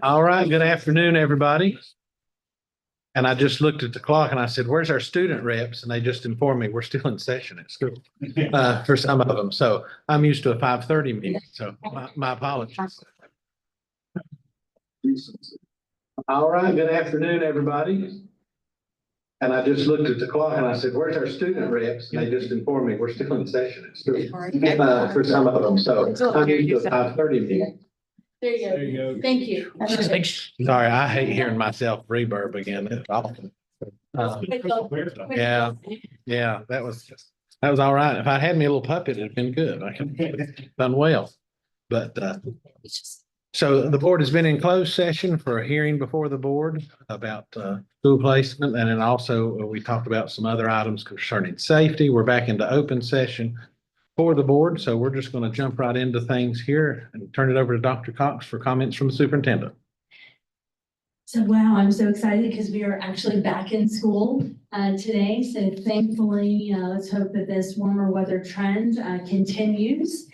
All right, good afternoon, everybody. And I just looked at the clock and I said, where's our student reps? And they just informed me we're still in session at school for some of them. So I'm used to a 5:30 meeting, so my apologies. All right, good afternoon, everybody. And I just looked at the clock and I said, where's our student reps? And they just informed me we're still in session at school for some of them. So I'm used to a 5:30 meeting. There you go. Thank you. Sorry, I hate hearing myself reverb again. It's awful. Yeah, that was all right. If I had me a little puppet, it'd been good. I could have done well. But so the board has been in closed session for a hearing before the board about school placement. And then also we talked about some other items concerning safety. We're back into open session for the board. So we're just going to jump right into things here and turn it over to Dr. Cox for comments from the superintendent. So, wow, I'm so excited because we are actually back in school today. So thankfully, let's hope that this warmer weather trend continues.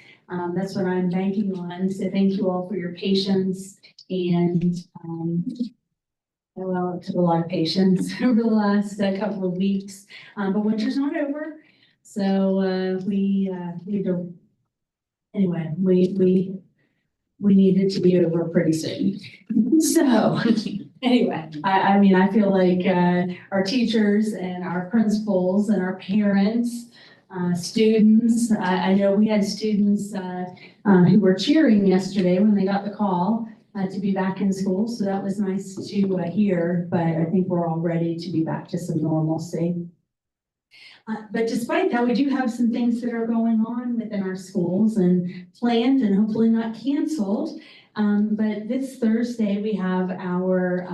That's what I'm banking on. So thank you all for your patience and well, it took a lot of patience over the last couple of weeks, but winter's not over. So we needed to be over pretty soon. So anyway, I mean, I feel like our teachers and our principals and our parents, students, I know we had students who were cheering yesterday when they got the call to be back in school. So that was nice to hear, but I think we're all ready to be back to some normalcy. But despite that, we do have some things that are going on within our schools and planned and hopefully not canceled. But this Thursday, we have our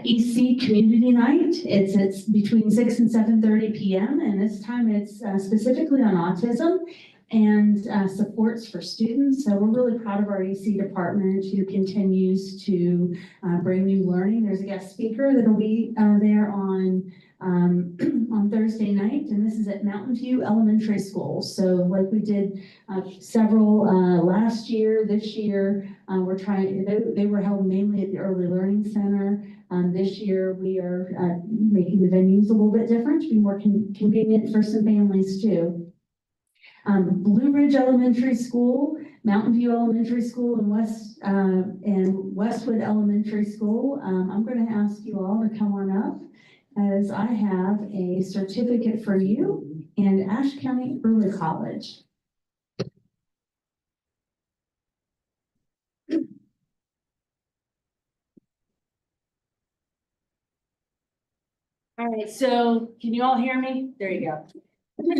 EC Community Night. It's between 6 and 7:30 p.m. And this time it's specifically on autism and supports for students. So we're really proud of our EC department who continues to bring new learning. There's a guest speaker that'll be there on Thursday night, and this is at Mountain View Elementary School. So like we did several last year, this year, we're trying, they were held mainly at the Early Learning Center. This year we are making the venues a little bit different to be more convenient for some families too. Blue Ridge Elementary School, Mountain View Elementary School, and Westwood Elementary School. I'm going to ask you all to come on up, as I have a certificate for you and Ashe County Early College. All right, so can you all hear me? There you go.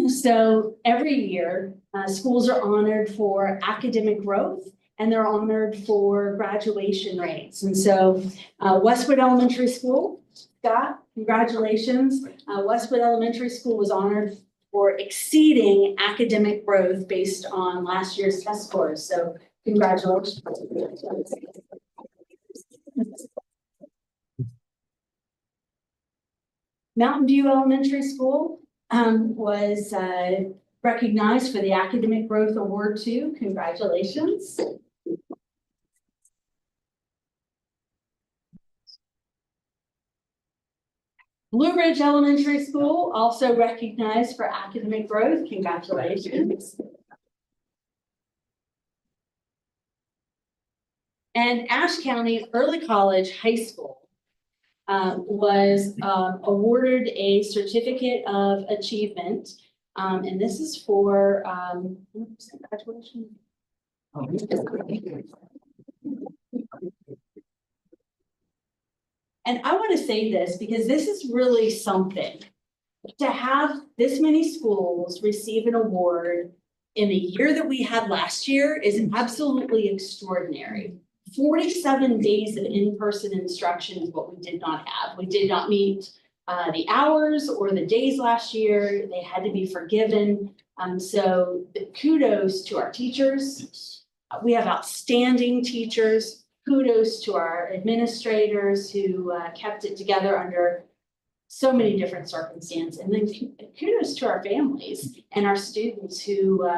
So every year, schools are honored for academic growth and they're honored for graduation rates. And so Westwood Elementary School, Scott, congratulations. Westwood Elementary School was honored for exceeding academic growth based on last year's test scores. So congratulations. Mountain View Elementary School was recognized for the Academic Growth Award too. Congratulations. Blue Ridge Elementary School, also recognized for academic growth. Congratulations. And Ashe County Early College High School was awarded a certificate of achievement. And this is for graduation. And I want to say this because this is really something. To have this many schools receive an award in the year that we had last year is absolutely extraordinary. 47 days of in-person instruction is what we did not have. We did not meet the hours or the days last year. They had to be forgiven. So kudos to our teachers. We have outstanding teachers. Kudos to our administrators who kept it together under so many different circumstances. And then kudos to our families and our students who,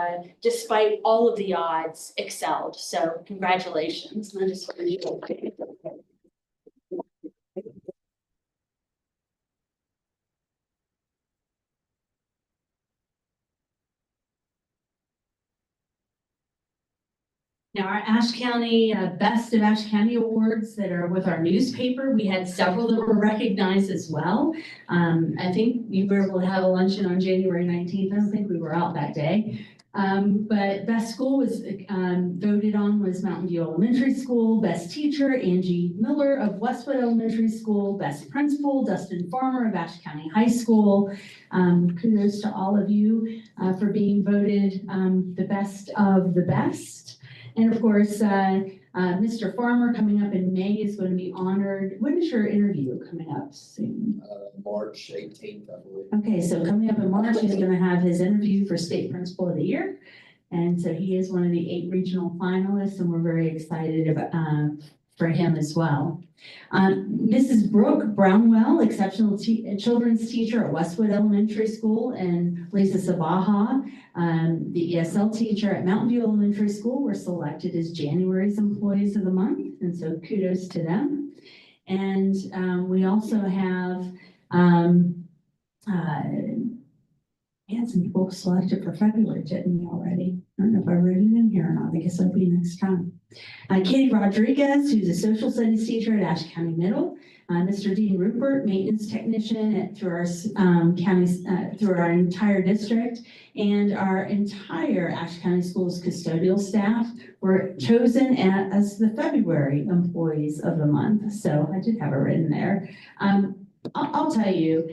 despite all of the odds, excelled. So congratulations. And I just want to Now, our Ashe County Best of Ashe County Awards that are with our newspaper, we had several that were recognized as well. I think you were able to have a luncheon on January 19th. I don't think we were out that day. But best school was voted on was Mountain View Elementary School. Best teacher, Angie Miller of Westwood Elementary School. Best principal, Dustin Farmer of Ashe County High School. Kudos to all of you for being voted the best of the best. And of course, Mr. Farmer coming up in May is going to be honored. When is your interview coming up soon? March 18th, I believe. Okay, so coming up in March, he's going to have his interview for State Principal of the Year. And so he is one of the 8 regional finalists, and we're very excited about, for him as well. Mrs. Brooke Brownwell, exceptional children's teacher at Westwood Elementary School, and Lisa Sabaha, the ESL teacher at Mountain View Elementary School, were selected as January's Employees of the Month, and so kudos to them. And we also have we had some people selected for February, didn't we already? I don't know if I wrote it in here or not. I guess it'll be next time. Katie Rodriguez, who's a social studies teacher at Ashe County Middle. Mr. Dean Rupert, maintenance technician through our counties, through our entire district, and our entire Ashe County Schools custodial staff were chosen as the February Employees of the Month. So I did have it written there. I'll tell you,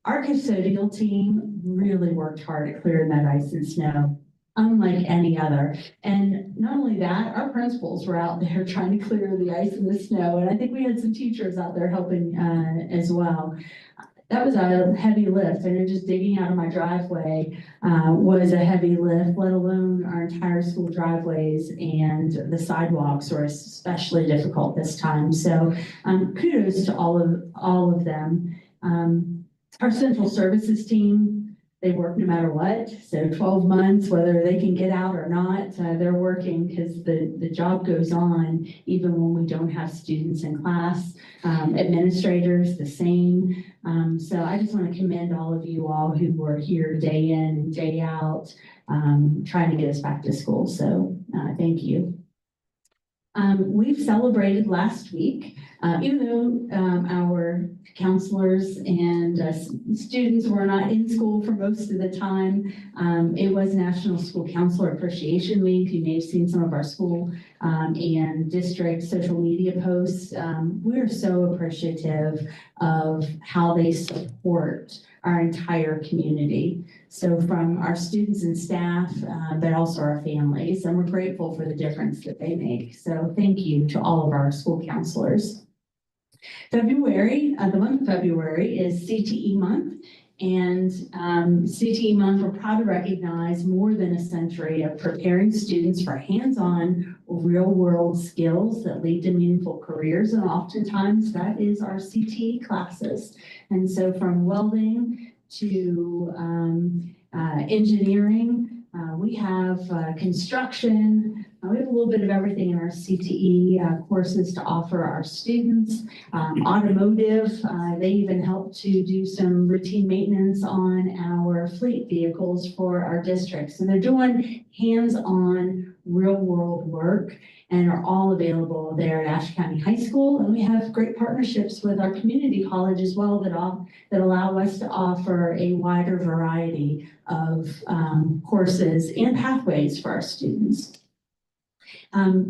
our custodial team really worked hard at clearing that ice and snow, unlike any other. And not only that, our principals were out there trying to clear the ice and the snow. And I think we had some teachers out there helping as well. That was a heavy lift. I know just digging out of my driveway was a heavy lift, let alone our entire school driveways, and the sidewalks were especially difficult this time. So kudos to all of them. Our central services team, they work no matter what. So 12 months, whether they can get out or not, they're working because the job goes on even when we don't have students in class. Administrators, the same. So I just want to commend all of you all who were here day in and day out, trying to get us back to school. So thank you. We've celebrated last week, even though our counselors and students were not in school for most of the time. It was National School Counselor Appreciation Week. You may have seen some of our school and district social media posts. We're so appreciative of how they support our entire community. So from our students and staff, but also our families, and we're grateful for the difference that they make. So thank you to all of our school counselors. February, the month of February is CTE month, and CTE month, we're proud to recognize more than a century of preparing students for hands-on real-world skills that lead to meaningful careers, and oftentimes that is our CTE classes. And so from welding to engineering, we have construction. We have a little bit of everything in our CTE courses to offer our students. Automotive, they even help to do some routine maintenance on our fleet vehicles for our district. So they're doing hands-on real-world work and are all available there at Ashe County High School. And we have great partnerships with our community college as well that allow us to offer a wider variety of courses and pathways for our students.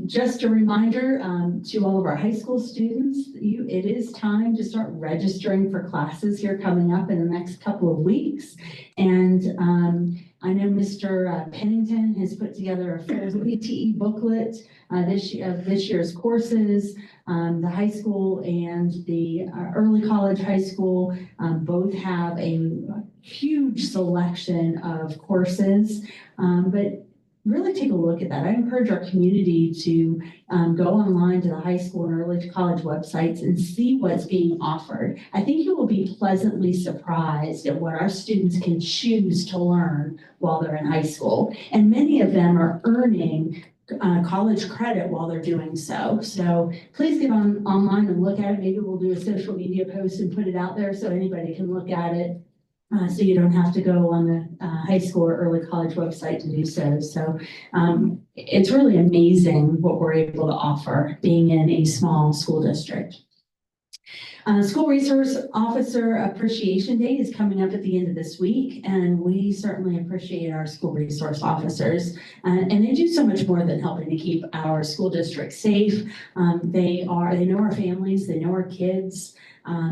Just a reminder to all of our high school students, it is time to start registering for classes here coming up in the next couple of weeks. And I know Mr. Pennington has put together a full CTE booklet this year's courses. The high school and the early college high school both have a huge selection of courses, but really take a look at that. I encourage our community to go online to the high school and early college websites and see what's being offered. I think you will be pleasantly surprised at what our students can choose to learn while they're in high school. And many of them are earning college credit while they're doing so. So please get online and look at it. Maybe we'll do a social media post and put it out there so anybody can look at it. So you don't have to go on the high school or early college website to do so. So it's really amazing what we're able to offer being in a small school district. School Resource Officer Appreciation Day is coming up at the end of this week, and we certainly appreciate our school resource officers. And they do so much more than helping to keep our school district safe. They know our families, they know our kids.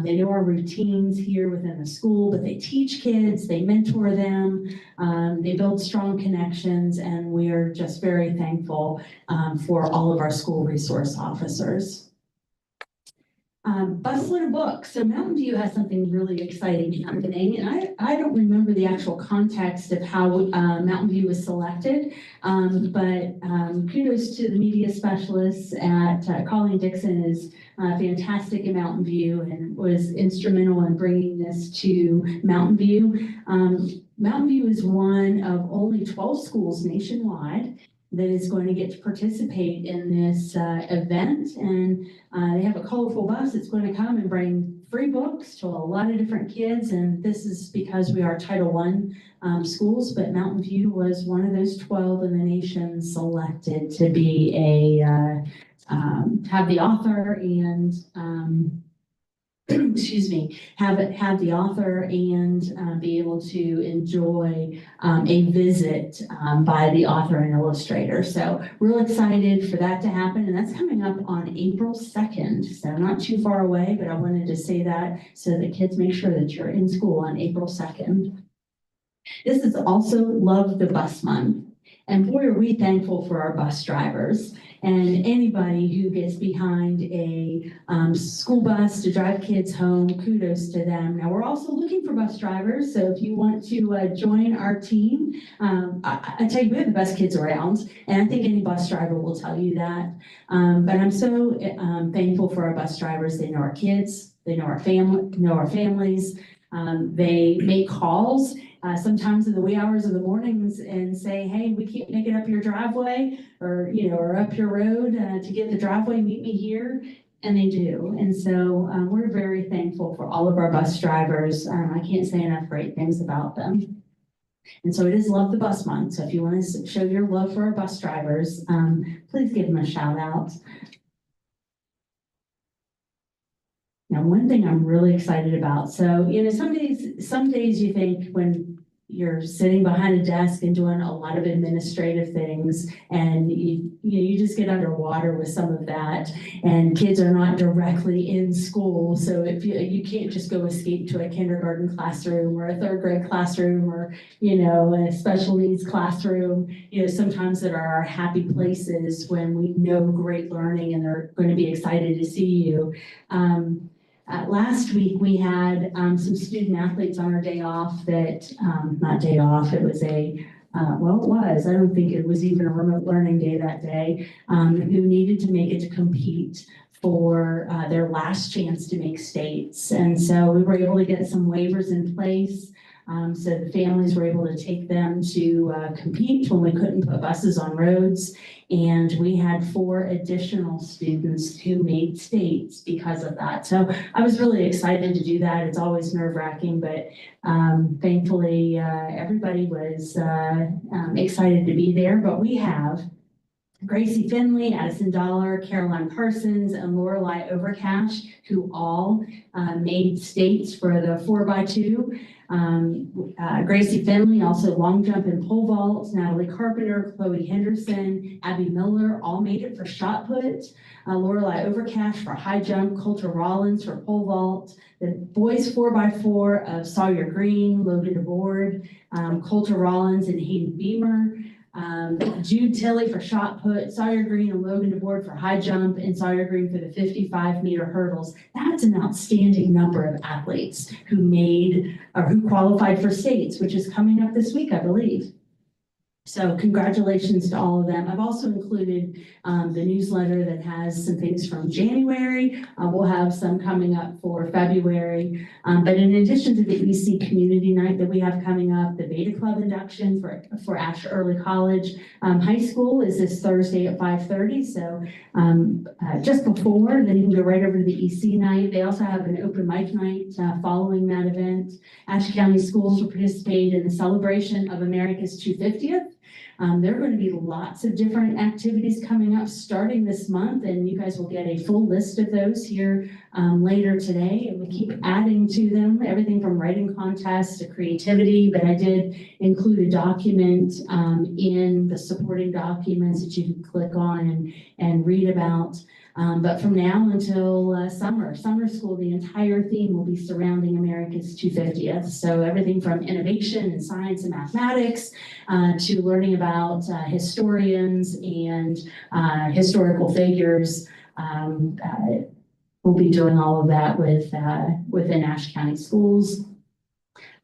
They know our routines here within the school, but they teach kids, they mentor them, they build strong connections, and we are just very thankful for all of our school resource officers. Bustle in a book. So Mountain View has something really exciting happening, and I don't remember the actual context of how Mountain View was selected, but kudos to the media specialists at Colleen Dixon is fantastic at Mountain View and was instrumental in bringing this to Mountain View. Mountain View is one of only 12 schools nationwide that is going to get to participate in this event. And they have a colorful bus that's going to come and bring free books to a lot of different kids. And this is because we are Title I schools, but Mountain View was one of those 12 in the nation selected to be have the author and excuse me, have the author and be able to enjoy a visit by the author and illustrator. So real excited for that to happen, and that's coming up on April 2nd. So not too far away, but I wanted to say that so that kids make sure that you're in school on April 2nd. This is also Love the Bus Month. And boy, are we thankful for our bus drivers and anybody who gets behind a school bus to drive kids home. Kudos to them. Now, we're also looking for bus drivers. So if you want to join our team, I tell you, we have the best kids around. And I think any bus driver will tell you that. But I'm so thankful for our bus drivers. They know our kids. They know our families. They make calls. Sometimes in the wee hours of the mornings and say, hey, we can't make it up your driveway or up your road to get the driveway, meet me here. And they do. And so we're very thankful for all of our bus drivers. I can't say enough great things about them. And so it is Love the Bus Month. So if you want to show your love for our bus drivers, please give them a shout out. Now, one thing I'm really excited about. So, some days you think when you're sitting behind a desk and doing a lot of administrative things and you just get underwater with some of that, and kids are not directly in school. So if you can't just go escape to a kindergarten classroom or a third grade classroom or, a special needs classroom, sometimes there are happy places when we know great learning and they're going to be excited to see you. Last week, we had some student athletes on our day off that, not day off, it was it was. I don't think it was even a remote learning day that day, who needed to make it to compete for their last chance to make states. And so we were able to get some waivers in place. So the families were able to take them to compete when we couldn't put buses on roads. And we had 4 additional students who made states because of that. So I was really excited to do that. It's always nerve-wracking, but thankfully everybody was excited to be there. But we have Gracie Finley, Addison Dollar, Caroline Parsons, and Lorelei Overcash, who all made states for the 4x2. Gracie Finley, also long jump and pole vault. Natalie Carpenter, Chloe Henderson, Abby Miller, all made it for shot put. Lorelei Overcash for high jump, Coulter Rollins for pole vault. The boys 4x4 of Sawyer Green, Logan DeBoard, Coulter Rollins and Hayden Beamer. Jude Tilley for shot put, Sawyer Green and Logan DeBoard for high jump, and Sawyer Green for the 55-meter hurdles. That's an outstanding number of athletes who qualified for states, which is coming up this week, I believe. So congratulations to all of them. I've also included the newsletter that has some things from January. We'll have some coming up for February. But in addition to the EC Community Night that we have coming up, the Beta Club induction for Asher Early College High School is this Thursday at 5:30. So just before, then you can go right over to the EC night. They also have an open mic night following that event. Asher County Schools will participate in the celebration of America's 250th. There are going to be lots of different activities coming up starting this month, and you guys will get a full list of those here later today. And we keep adding to them, everything from writing contests to creativity, but I did include a document in the supporting documents that you can click on and read about. But from now until summer school, the entire theme will be surrounding America's 250th. So everything from innovation in science and mathematics to learning about historians and historical figures. We'll be doing all of that within Ashe County Schools.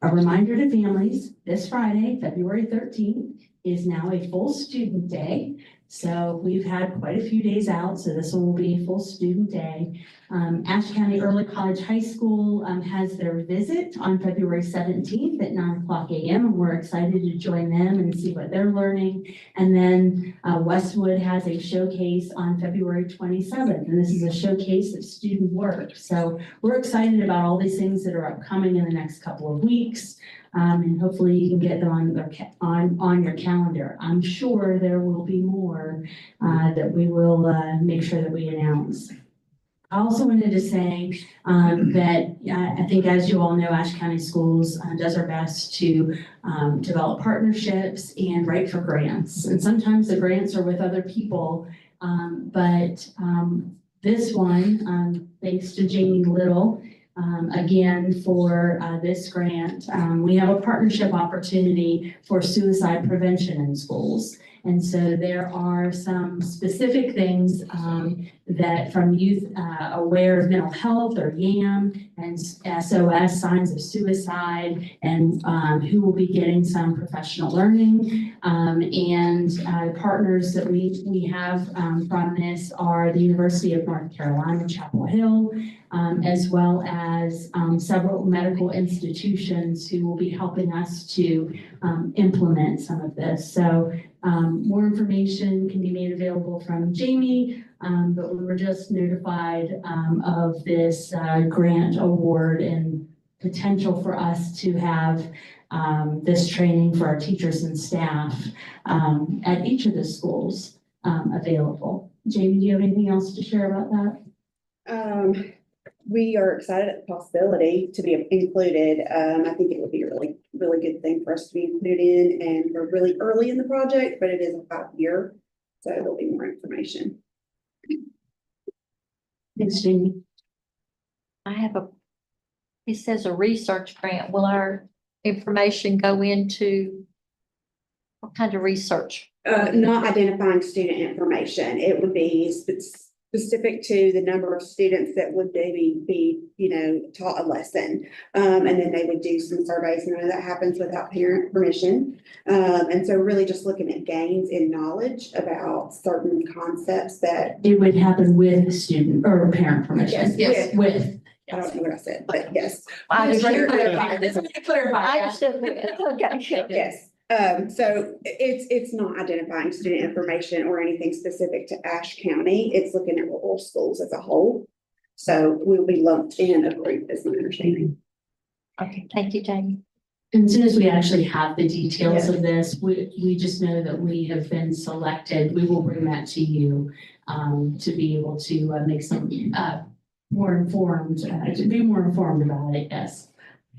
A reminder to families, this Friday, February 13th, is now a full student day. So we've had quite a few days out, so this will be a full student day. Ashe County Early College High School has their visit on February 17th at 9:00 a.m. and we're excited to join them and see what they're learning. And then Westwood has a showcase on February 27th, and this is a showcase of student work. So we're excited about all these things that are upcoming in the next couple of weeks. And hopefully you can get them on your calendar. I'm sure there will be more that we will make sure that we announce. I also wanted to say that I think, as you all know, Ashe County Schools does our best to develop partnerships and write for grants. And sometimes the grants are with other people, but this one, thanks to Jamie Little, again, for this grant, we have a partnership opportunity for suicide prevention in schools. And so there are some specific things that from Youth Aware of Mental Health, or YAM, and SOS, Signs of Suicide, and who will be getting some professional learning. And partners that we have from this are the University of North Carolina, Chapel Hill, as well as several medical institutions who will be helping us to implement some of this. So more information can be made available from Jamie, but we were just notified of this grant award and potential for us to have this training for our teachers and staff at each of the schools available. Jamie, do you have anything else to share about that? We are excited at the possibility to be included. I think it would be a really, really good thing for us to be included in, and we're really early in the project, but it is a 5-year, so there'll be more information. Thanks, Jamie. It says a research grant. Will our information go into what kind of research? Not identifying student information. It would be specific to the number of students that would maybe be, taught a lesson. And then they would do some surveys, and that happens without parent permission. And so really just looking at gains in knowledge about certain concepts that. It would happen with the student or parent permission. Yes, With. I don't know what I said, but yes. I Just just- clarify. This is to clarify. I just said, okay. Yes. So it's not identifying student information or anything specific to Ashe County. It's looking at all schools as a whole. So we'll be lumped in a group, is my understanding. Okay, thank you, Jamie. And as soon as we actually have the details of this, we just know that we have been selected. We will bring that to you to be able to make some more informed, to be more informed about it, yes.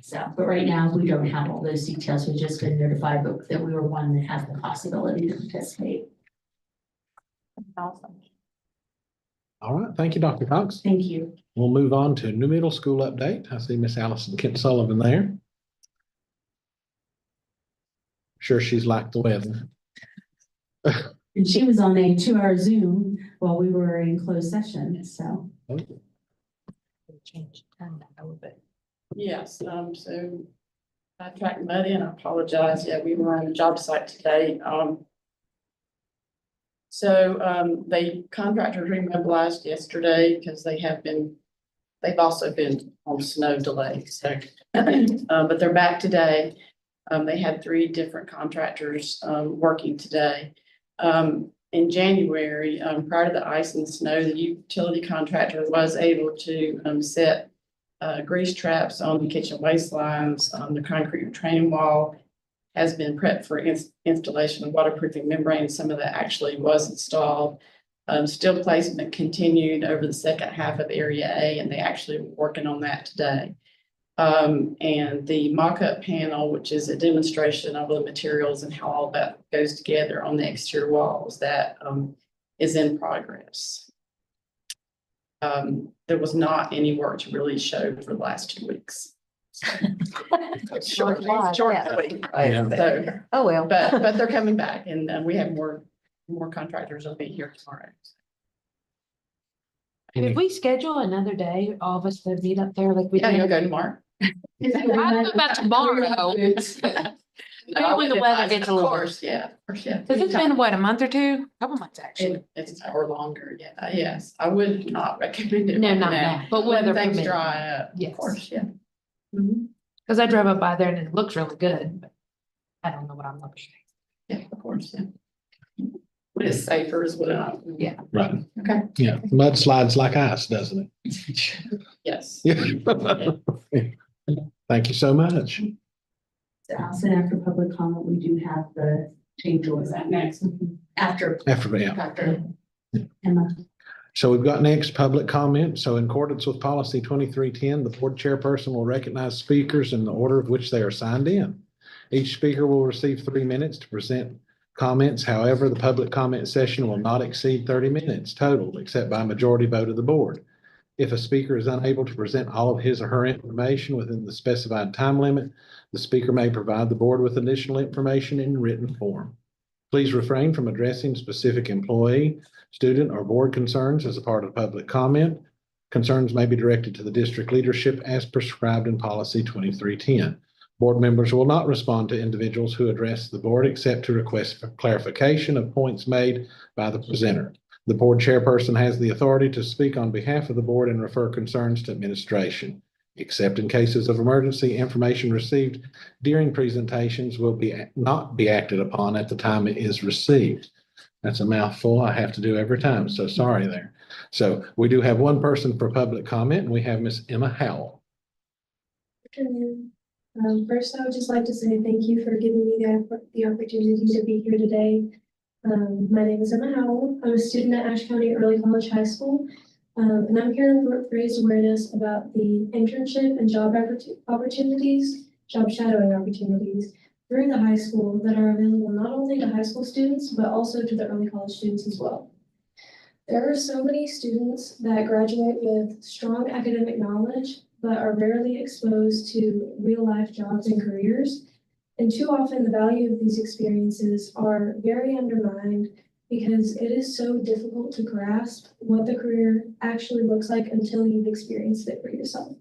So, but right now, we don't have all those details. We've just been notified that we were one that has the possibility to participate. Awesome. All right, thank you, Dr. Cox. Thank you. We'll move on to new middle school update. I see Miss Allison Kent Sullivan there. Sure, she's liked the weather. And she was on a 2-hour Zoom while we were in closed session, so. Change the time a little bit. Yes, so Track Muddy, and I apologize. Yeah, we were on the job site today. They contractors remobilized yesterday because they've also been on snow delays. So, but they're back today. They had 3 different contractors, working today. In January, prior to the ice and snow, the utility contractor was able to, set grease traps on the kitchen waste lines. The concrete retaining wall has been prepped for installation of waterproofing membrane. Some of that actually was installed. Steel placement continued over the second half of Area A, and they actually were working on that today. And the mock-up panel, which is a demonstration of the materials and how all that goes together on the exterior walls, that is in progress. There was not any work to really show for the last 2 weeks. Short week. Yeah. So, Oh, well. but they're coming back, and we have more contractors will be here tomorrow. If we schedule another day, all of us to meet up there like we Yeah, you'll did. go tomorrow. I don't know about tomorrow. Maybe when the weather gets a Of little. course, yeah, of course, yeah. Cause it's been what, a month or two? Couple months actually. It's or longer, yeah, yes. I would not recommend it. No, right not now. now, but When weather things permitting. dry up, Yes. of course, yeah. Cause I drove up by there and it looks really good, but I don't know what I'm looking Yeah, of course, yeah. But it's safer as well. Yeah. Right. Okay, Yeah, mud slides like ice, doesn't yes. it? Thank you so much. So Allison, after public comment, we do have the change orders. That next? After, After. Emma. So we've got next public comment. So in accordance with policy 2310, the board chairperson will recognize speakers in the order of which they are signed in. Each speaker will receive 3 minutes to present comments. However, the public comment session will not exceed 30 minutes total, except by majority vote of the board. If a speaker is unable to present all of his or her information within the specified time limit, the speaker may provide the board with additional information in written form. Please refrain from addressing specific employee, student, or board concerns as a part of public comment. Concerns may be directed to the district leadership as prescribed in policy 2310. Board members will not respond to individuals who address the board except to request for clarification of points made by the presenter. The board chairperson has the authority to speak on behalf of the board and refer concerns to administration. Except in cases of emergency, information received during presentations will not be acted upon at the time it is received. That's a mouthful I have to do every time, so sorry there. So we do have one person for public comment, and we have Miss Emma Howell. First, I would just like to say thank you for giving me the opportunity to be here today. My name is Emma Howell. I'm a student at Ashe County Early College High School. And I'm here to raise awareness about the internship and job opportunities, job shadowing opportunities through the high school that are available not only to high school students, but also to the early college students as well. There are so many students that graduate with strong academic knowledge, but are rarely exposed to real life jobs and careers. And too often the value of these experiences are very undermined because it is so difficult to grasp what the career actually looks like until you've experienced it for yourself.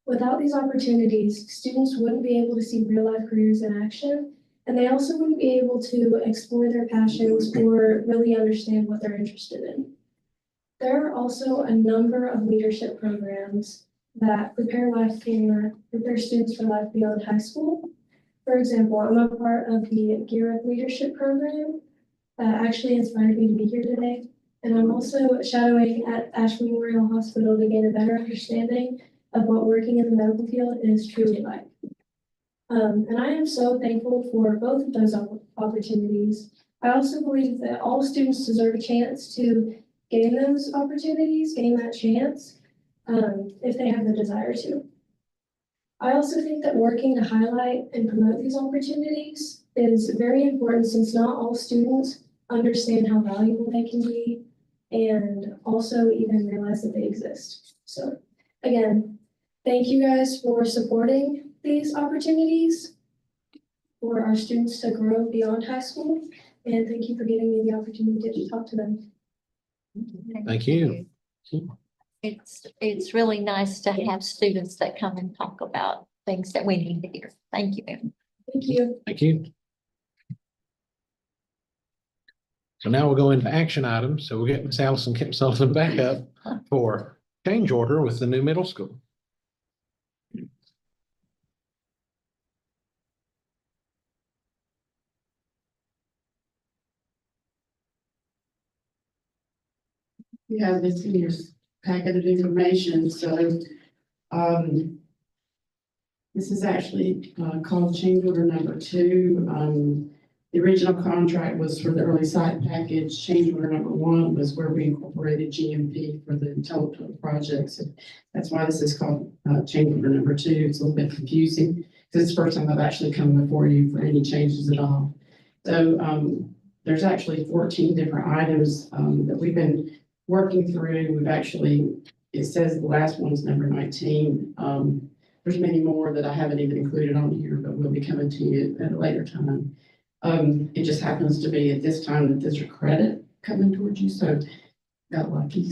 Without these opportunities, students wouldn't be able to see real life careers in action, and they also wouldn't be able to explore their passions or really understand what they're interested in. There are also a number of leadership programs that prepare students for life beyond high school. For example, I'm a part of the Gear Up Leadership Program that actually inspired me to be here today. And I'm also shadowing at Ashe Memorial Hospital to gain a better understanding of what working in the medical field is truly like. And I am so thankful for both of those opportunities. I also believe that all students deserve a chance to gain those opportunities, gain that chance, if they have the desire to. I also think that working to highlight and promote these opportunities is very important since not all students understand how valuable they can be and also even realize that they exist. So again, thank you guys for supporting these opportunities for our students to grow beyond high school. And thank you for giving me the opportunity to talk to them. Thank you. It's really nice to have students that come and talk about things that we need to hear. Thank you. Thank you. Thank you. So now we'll go into action items. So we'll get Miss Allison Kemp Sullivan back up for change order with the new middle school. You have this in your packet of information, so, this is actually, called change order number 2. The original contract was for the early site package. Change order number 1 was where we incorporated GMP for the total project. So that's why this is called, change order number 2. It's a little bit confusing, because it's the first time I've actually come before you for any changes at all. So, there's actually 14 different items, that we've been working through. We've actually, it says the last one's number 19. There's many more that I haven't even included on here, but we'll be coming to you at a later time. It just happens to be at this time that there's a credit coming towards you, so got lucky.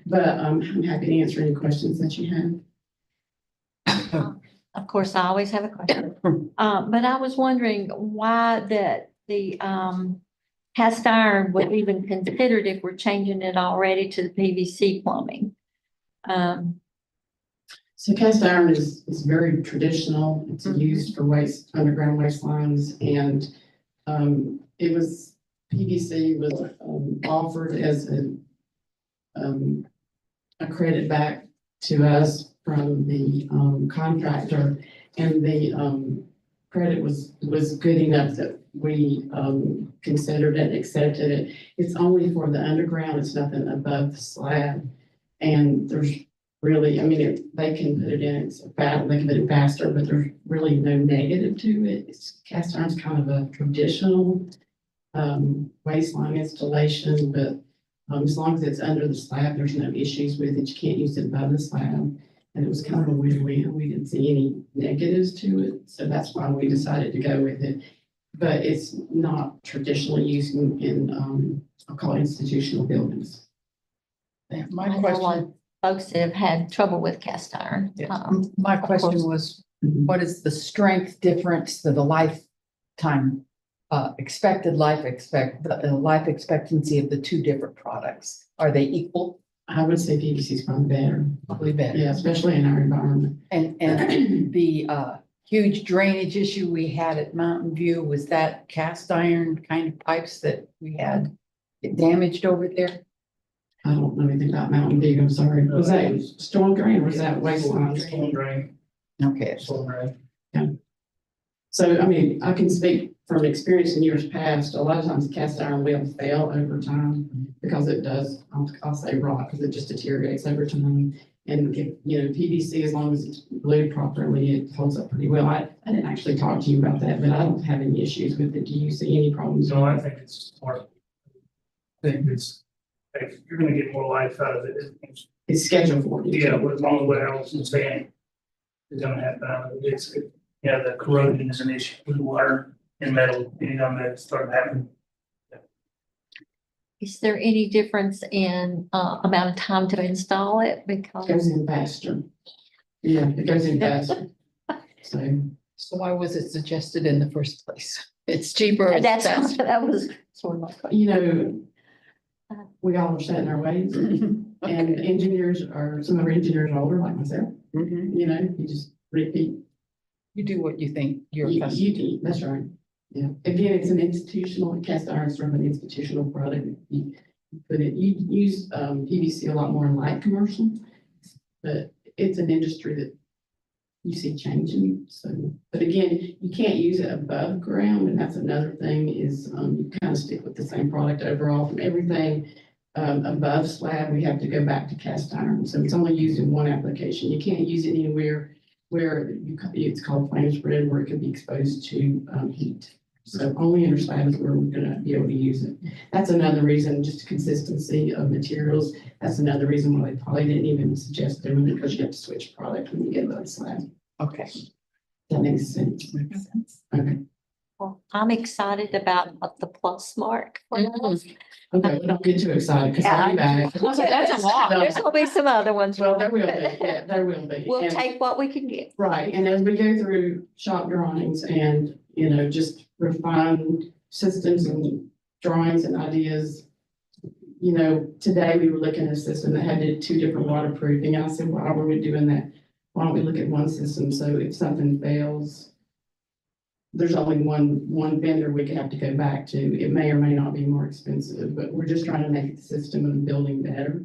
But I'm happy to answer any questions that you have. Of course, I always have a question. But I was wondering why that the cast iron was even considered if we're changing it already to the PVC plumbing. So cast iron is very traditional. It's used for underground waste lines, and it was, PVC was offered as a credit back to us from the contractor, and the credit was good enough that we considered it, accepted it. It's only for the underground. It's nothing above the slab, and there's really, I mean, they can put it in, they can put it faster, but there's really no negative to it. Cast iron's kind of a traditional waistline installation, but as long as it's under the slab, there's no issues with it. You can't use it above the slab. And it was kind of a win-win. We didn't see any negatives to it, so that's why we decided to go with it. But it's not traditionally used in I'll call it institutional buildings. I know a lot of folks that have had trouble with cast iron. My question was, what is the strength difference to the lifetime, expected life the life expectancy of the two different products? Are they equal? I would say PVC is probably better. Probably better. Yeah, especially in our environment. And the huge drainage issue we had at Mountain View, was that cast iron kind of pipes that we had damaged over there? I don't know anything about Mountain View, I'm sorry. Was that storm drain or was that waistline? Storm drain. Okay. Storm drain. So, I mean, I can speak from experience in years past. A lot of times cast iron will fail over time because it does, I'll say rot, because it just deteriorates over time. And if, PVC, as long as it's glued properly, it holds up pretty well. I didn't actually talk to you about that, but I don't have any issues with it. Do you see any problems? So I think it's smart. I think it's, if you're gonna get more life out of it, It's scheduled for it. yeah, but as long as what Allison's saying is gonna happen out of it, the corrosion is an issue with water and metal, anytime that starts happening. Is there any difference in amount of time to install it? It goes Because in faster. Yeah, it goes in faster. So why was it suggested in the first place? It's cheaper. It's faster. that was sort of my question. We all are set in our ways, and some of our engineers are older, like myself. Mhm. You just repeat. You do what you think your You customer. do, that's right. Yeah, again, it's an institutional, cast iron is sort of an institutional product. You use PVC a lot more in light commercial, but it's an industry that you see changing. So, but again, you can't use it above ground, and that's another thing is you kind of stick with the same product overall. From everything above slab, we have to go back to cast iron. So it's only used in one application. You can't use it anywhere where it's called flame spread, where it could be exposed to heat. So only in our slab is where we're gonna be able to use it. That's another reason, just consistency of materials. That's another reason why they probably didn't even suggest doing it, because you have to switch product when you get low slab. Okay. That makes sense. Makes sense. Okay. Well, I'm excited about the plus mark. Okay, we don't get too excited because I'll be back. That's a lot. There's gonna be some other ones. Well, there will be, yeah, there will be. We'll And- take what we can get. Right, and as we go through shop drawings and, just refine systems and drawings and ideas. Today we were looking at a system that had two different waterproofing, and I said, why were we doing that? Why don't we look at one system, so if something fails, there's only one vendor we could have to go back to. It may or may not be more expensive, but we're just trying to make the system and the building better.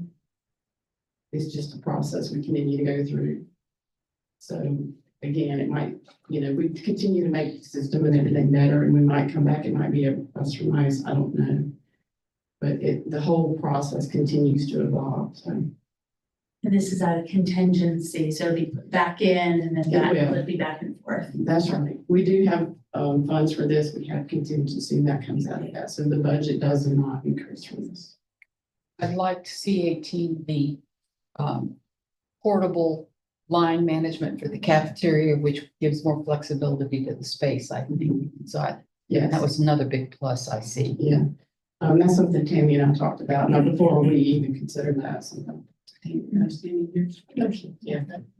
It's just a process we continue to go through. So again, it might, we continue to make the system and everything better, and we might come back, it might be a plus or minus, I don't know. But the whole process continues to evolve, so. And this is out of contingency, so it'll be put back in and then It that will. will be back and forth. That's right. We do have funds for this. We have contingency and that comes out of that. So the budget does not increase from this. I'd like to see the portable line management for the cafeteria, which gives more flexibility to the space, I think, inside. Yes. That was another big plus I see. Yeah. That's something Tammy and I talked about. Now, before we even consider that, something. Yeah,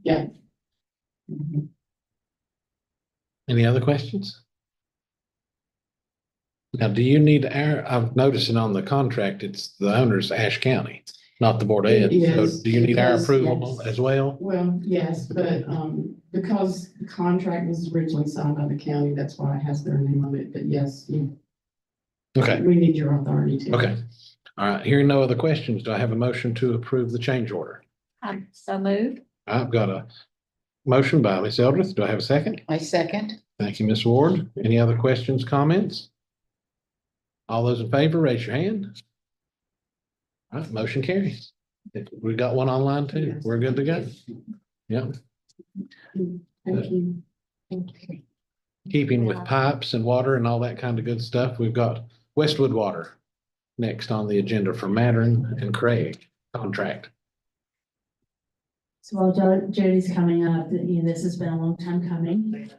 yeah. Mhm. Any other questions? Now, do you need I'm noticing on the contract, it's the owner's Ashe County, not the Board of Ed. It So is. do you need our It does, approval yes. as well? Well, yes, but because the contract was originally signed by the county, that's why it has their name on it. But yes, Okay, we need your authority to. okay. All right, hearing no other questions, do I have a motion to approve the change order? I'm so moved. I've got a motion by Ms. Eldredge. Do I have a second? I second. Thank you, Ms. Ward. Any other questions, comments? All those in favor, raise your hand. All right, motion carries. We got one online too. Yes. We're good to go. Yep. Thank you. Thank you. Keeping with pipes and water and all that kind of good stuff, we've got Westwood Water next on the agenda for Mattern and Craig contract. So while Jody's coming up, this has been a long time coming.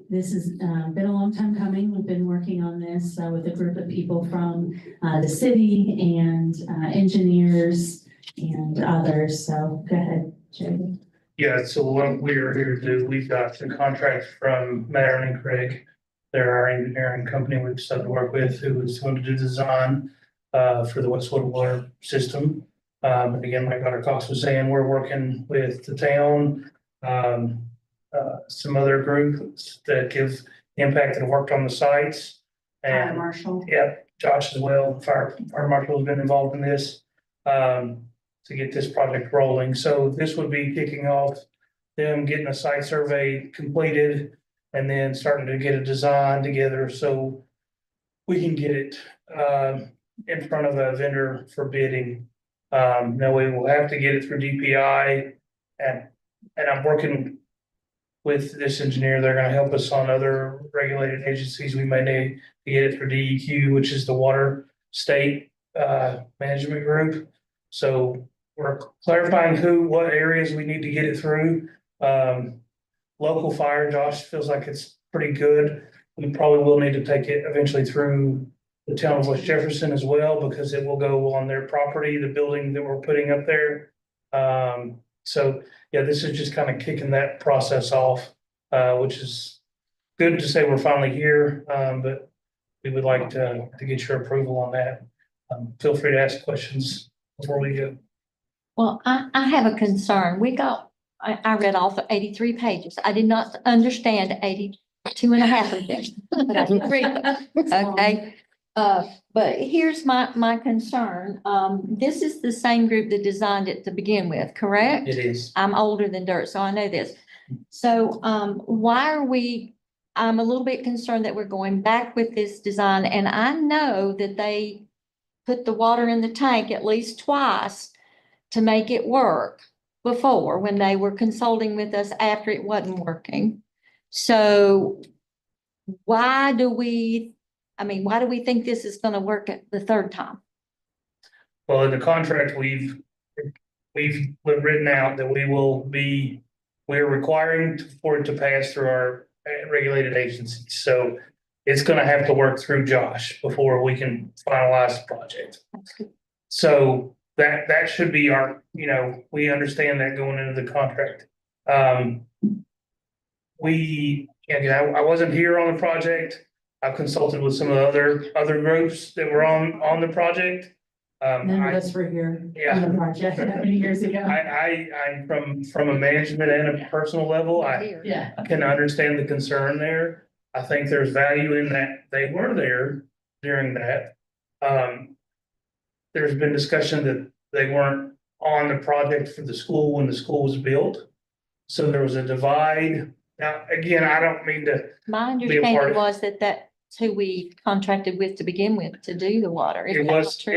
This has been a long time coming. We've been working on this with a group of people from the city and engineers and others. So go ahead, Jody. Yeah, so what we are here to do, we've got the contract from Mattern and Craig. They're our engineering company we've started to work with, who is going to do design for the Westwood water system. Again, like Dr. Cox was saying, we're working with the town, some other groups that give impact that have worked on the sites. Fire And marshal. yeah, Josh as well, fire marshal has been involved in this, to get this project rolling. So this would be kicking off them getting a site survey completed and then starting to get a design together so we can get it, in front of a vendor for bidding. Now we will have to get it through DPI and I'm working with this engineer. They're gonna help us on other regulated agencies. We may need to get it through DEQ, which is the Water State Management Group. So we're clarifying what areas we need to get it through. Local fire, Josh feels like it's pretty good. We probably will need to take it eventually through the town of West Jefferson as well, because it will go on their property, the building that we're putting up there. So yeah, this is just kind of kicking that process off, which is good to say we're finally here. But we would like to get your approval on that. Feel free to ask questions before we go. Well, I have a concern. I read all the 83 pages. I did not understand 82 and a half of them. But I did read them. Okay. But here's my concern. This is the same group that designed it to begin with, correct? It is. I'm older than dirt, so I know this. So, I'm a little bit concerned that we're going back with this design, and I know that they put the water in the tank at least twice to make it work before, when they were consulting with us after it wasn't working. So why do we think this is gonna work at the third time? Well, in the contract, we've written out that we will be we're requiring for it to pass through our regulated agencies. So it's gonna have to work through Josh before we can finalize the project. So that should be our, we understand that going into the contract. I wasn't here on the project. I've consulted with some of the other groups that were on the project. None of us were here Yeah. on the project that many years ago. I'm from a management and a personal level, I Yeah. can understand the concern there. I think there's value in that they were there during that. There's been discussion that they weren't on the project for the school when the school was built. So there was a divide. Now, again, I don't mean to, My Be a part understanding of- was that that's who we contracted with to begin with to do the water. Is it that not was, true?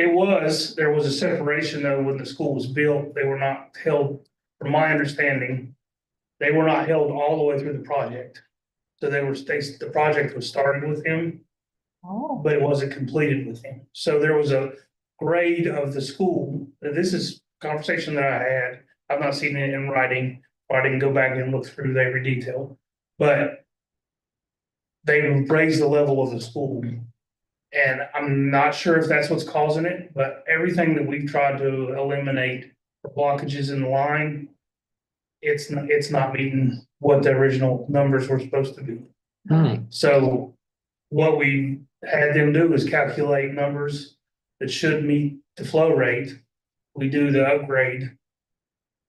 there was a separation though, when the school was built, they were not held, from my understanding. They were not held all the way through the project. So the project was started with him, Oh, but it wasn't completed with him. So there was a grade of the school, this is a conversation that I had, I've not seen it in writing, or I didn't go back and look through every detail, but they raised the level of the school. And I'm not sure if that's what's causing it, but everything that we've tried to eliminate for blockages in the line, it's not meeting what the original numbers were supposed to be. Hmm. So what we had them do is calculate numbers that should meet the flow rate. We do the upgrade.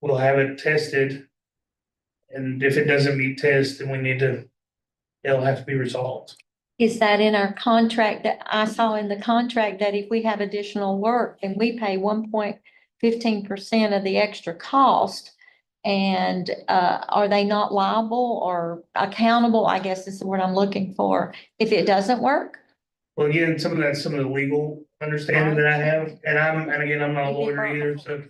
We'll have it tested. And if it doesn't meet test, then it'll have to be resolved. is that in our contract? That I saw in the contract that if we have additional work and we pay 1.15% of the extra cost. And are they not liable or accountable, I guess is the word I'm looking for, if it doesn't work? Well, again, some of the legal understanding that I have, and again, I'm not a lawyer either, so.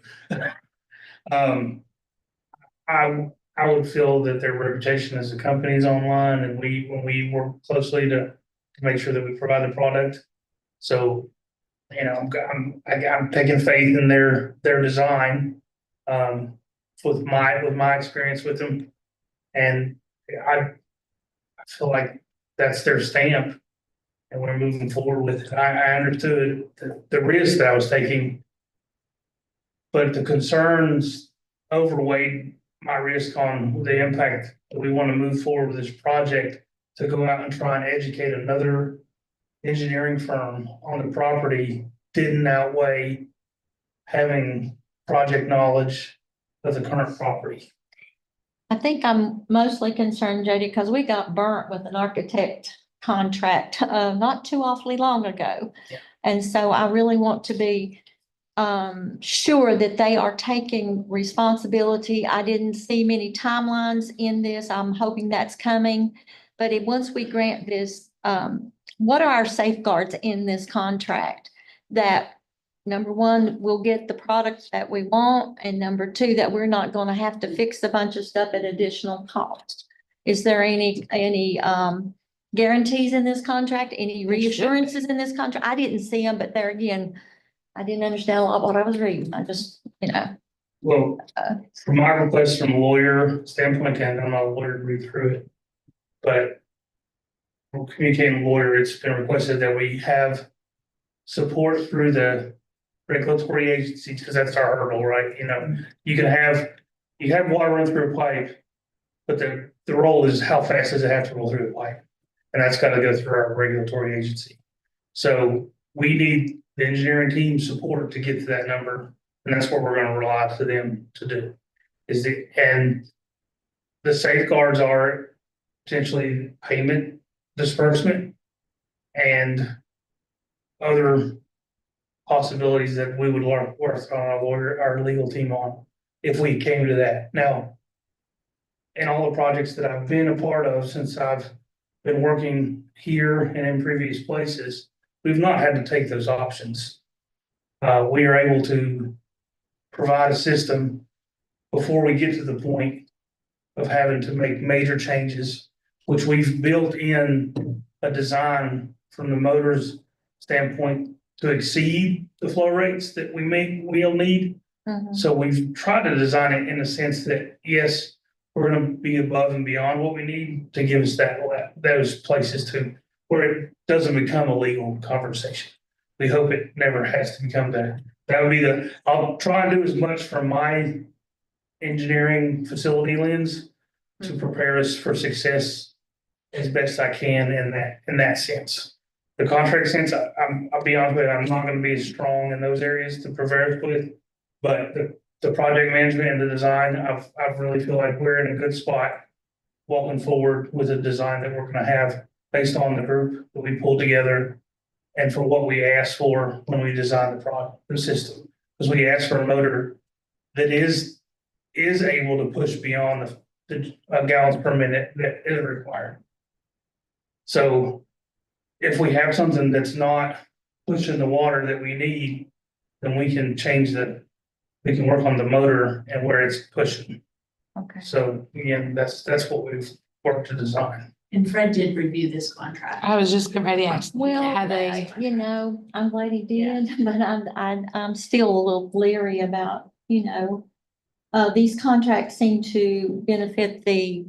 I would feel that their reputation as a company is online and when we work closely to make sure that we provide the product. So, I'm taking faith in their design, with my experience with them. And I feel like that's their stamp and we're moving forward with it. I understood the risk that I was taking, but the concerns overweighed my risk on the impact that we want to move forward with this project to go out and try and educate another engineering firm on the property didn't outweigh having project knowledge of the current property. I think I'm mostly concerned, Jody, because we got burnt with an architect contract not too awfully long ago. Yeah. And so I really want to be sure that they are taking responsibility. I didn't see many timelines in this. I'm hoping that's coming. But once we grant this, what are our safeguards in this contract? That number one, we'll get the products that we want, and number two, that we're not going to have to fix a bunch of stuff at additional cost. Is there any guarantees in this contract? Any reassurances in this contract? I didn't see them, but there again, I didn't understand a lot of what I was reading. I just, Well, from my request from a lawyer standpoint, and I'm not a lawyer to read through it, but from communicating with a lawyer, it's been requested that we have support through the regulatory agencies, because that's our hurdle, right? You have water run through a pipe, but the role is how fast does it have to roll through the pipe? And that's got to go through our regulatory agency. So we need the engineering team support to get to that number. And that's what we're going to rely to them to do. And the safeguards are potentially payment disbursement and other possibilities that we would work on our legal team on if we came to that. Now, in all the projects that I've been a part of since I've been working here and in previous places, we've not had to take those options. We are able to provide a system before we get to the point of having to make major changes, which we've built in a design from the motor's standpoint to exceed the flow rates that we'll need. So we've tried to design it in the sense that, yes, we're gonna be above and beyond what we need to give us those places to, where it doesn't become a legal conversation. We hope it never has to become that. That would be I'll try and do as much from my engineering facility lens to prepare us for success as best I can in that sense. The contract sense, I'll be honest with you, I'm not gonna be as strong in those areas to prepare us with. But the project management and the design, I really feel like we're in a good spot walking forward with a design that we're gonna have based on the group that we pulled together and for what we asked for when we designed the system. Because we asked for a motor that is able to push beyond the gallons per minute that is required. So if we have something that's not pushing the water that we need, then we can we can work on the motor and where it's pushing. Okay. So again, that's what we've worked to design. And Fred did review this contract. I was just getting ready to ask. Well, How they, you know, I'm glad he did, but I'm still a little leery about, these contracts seem to benefit the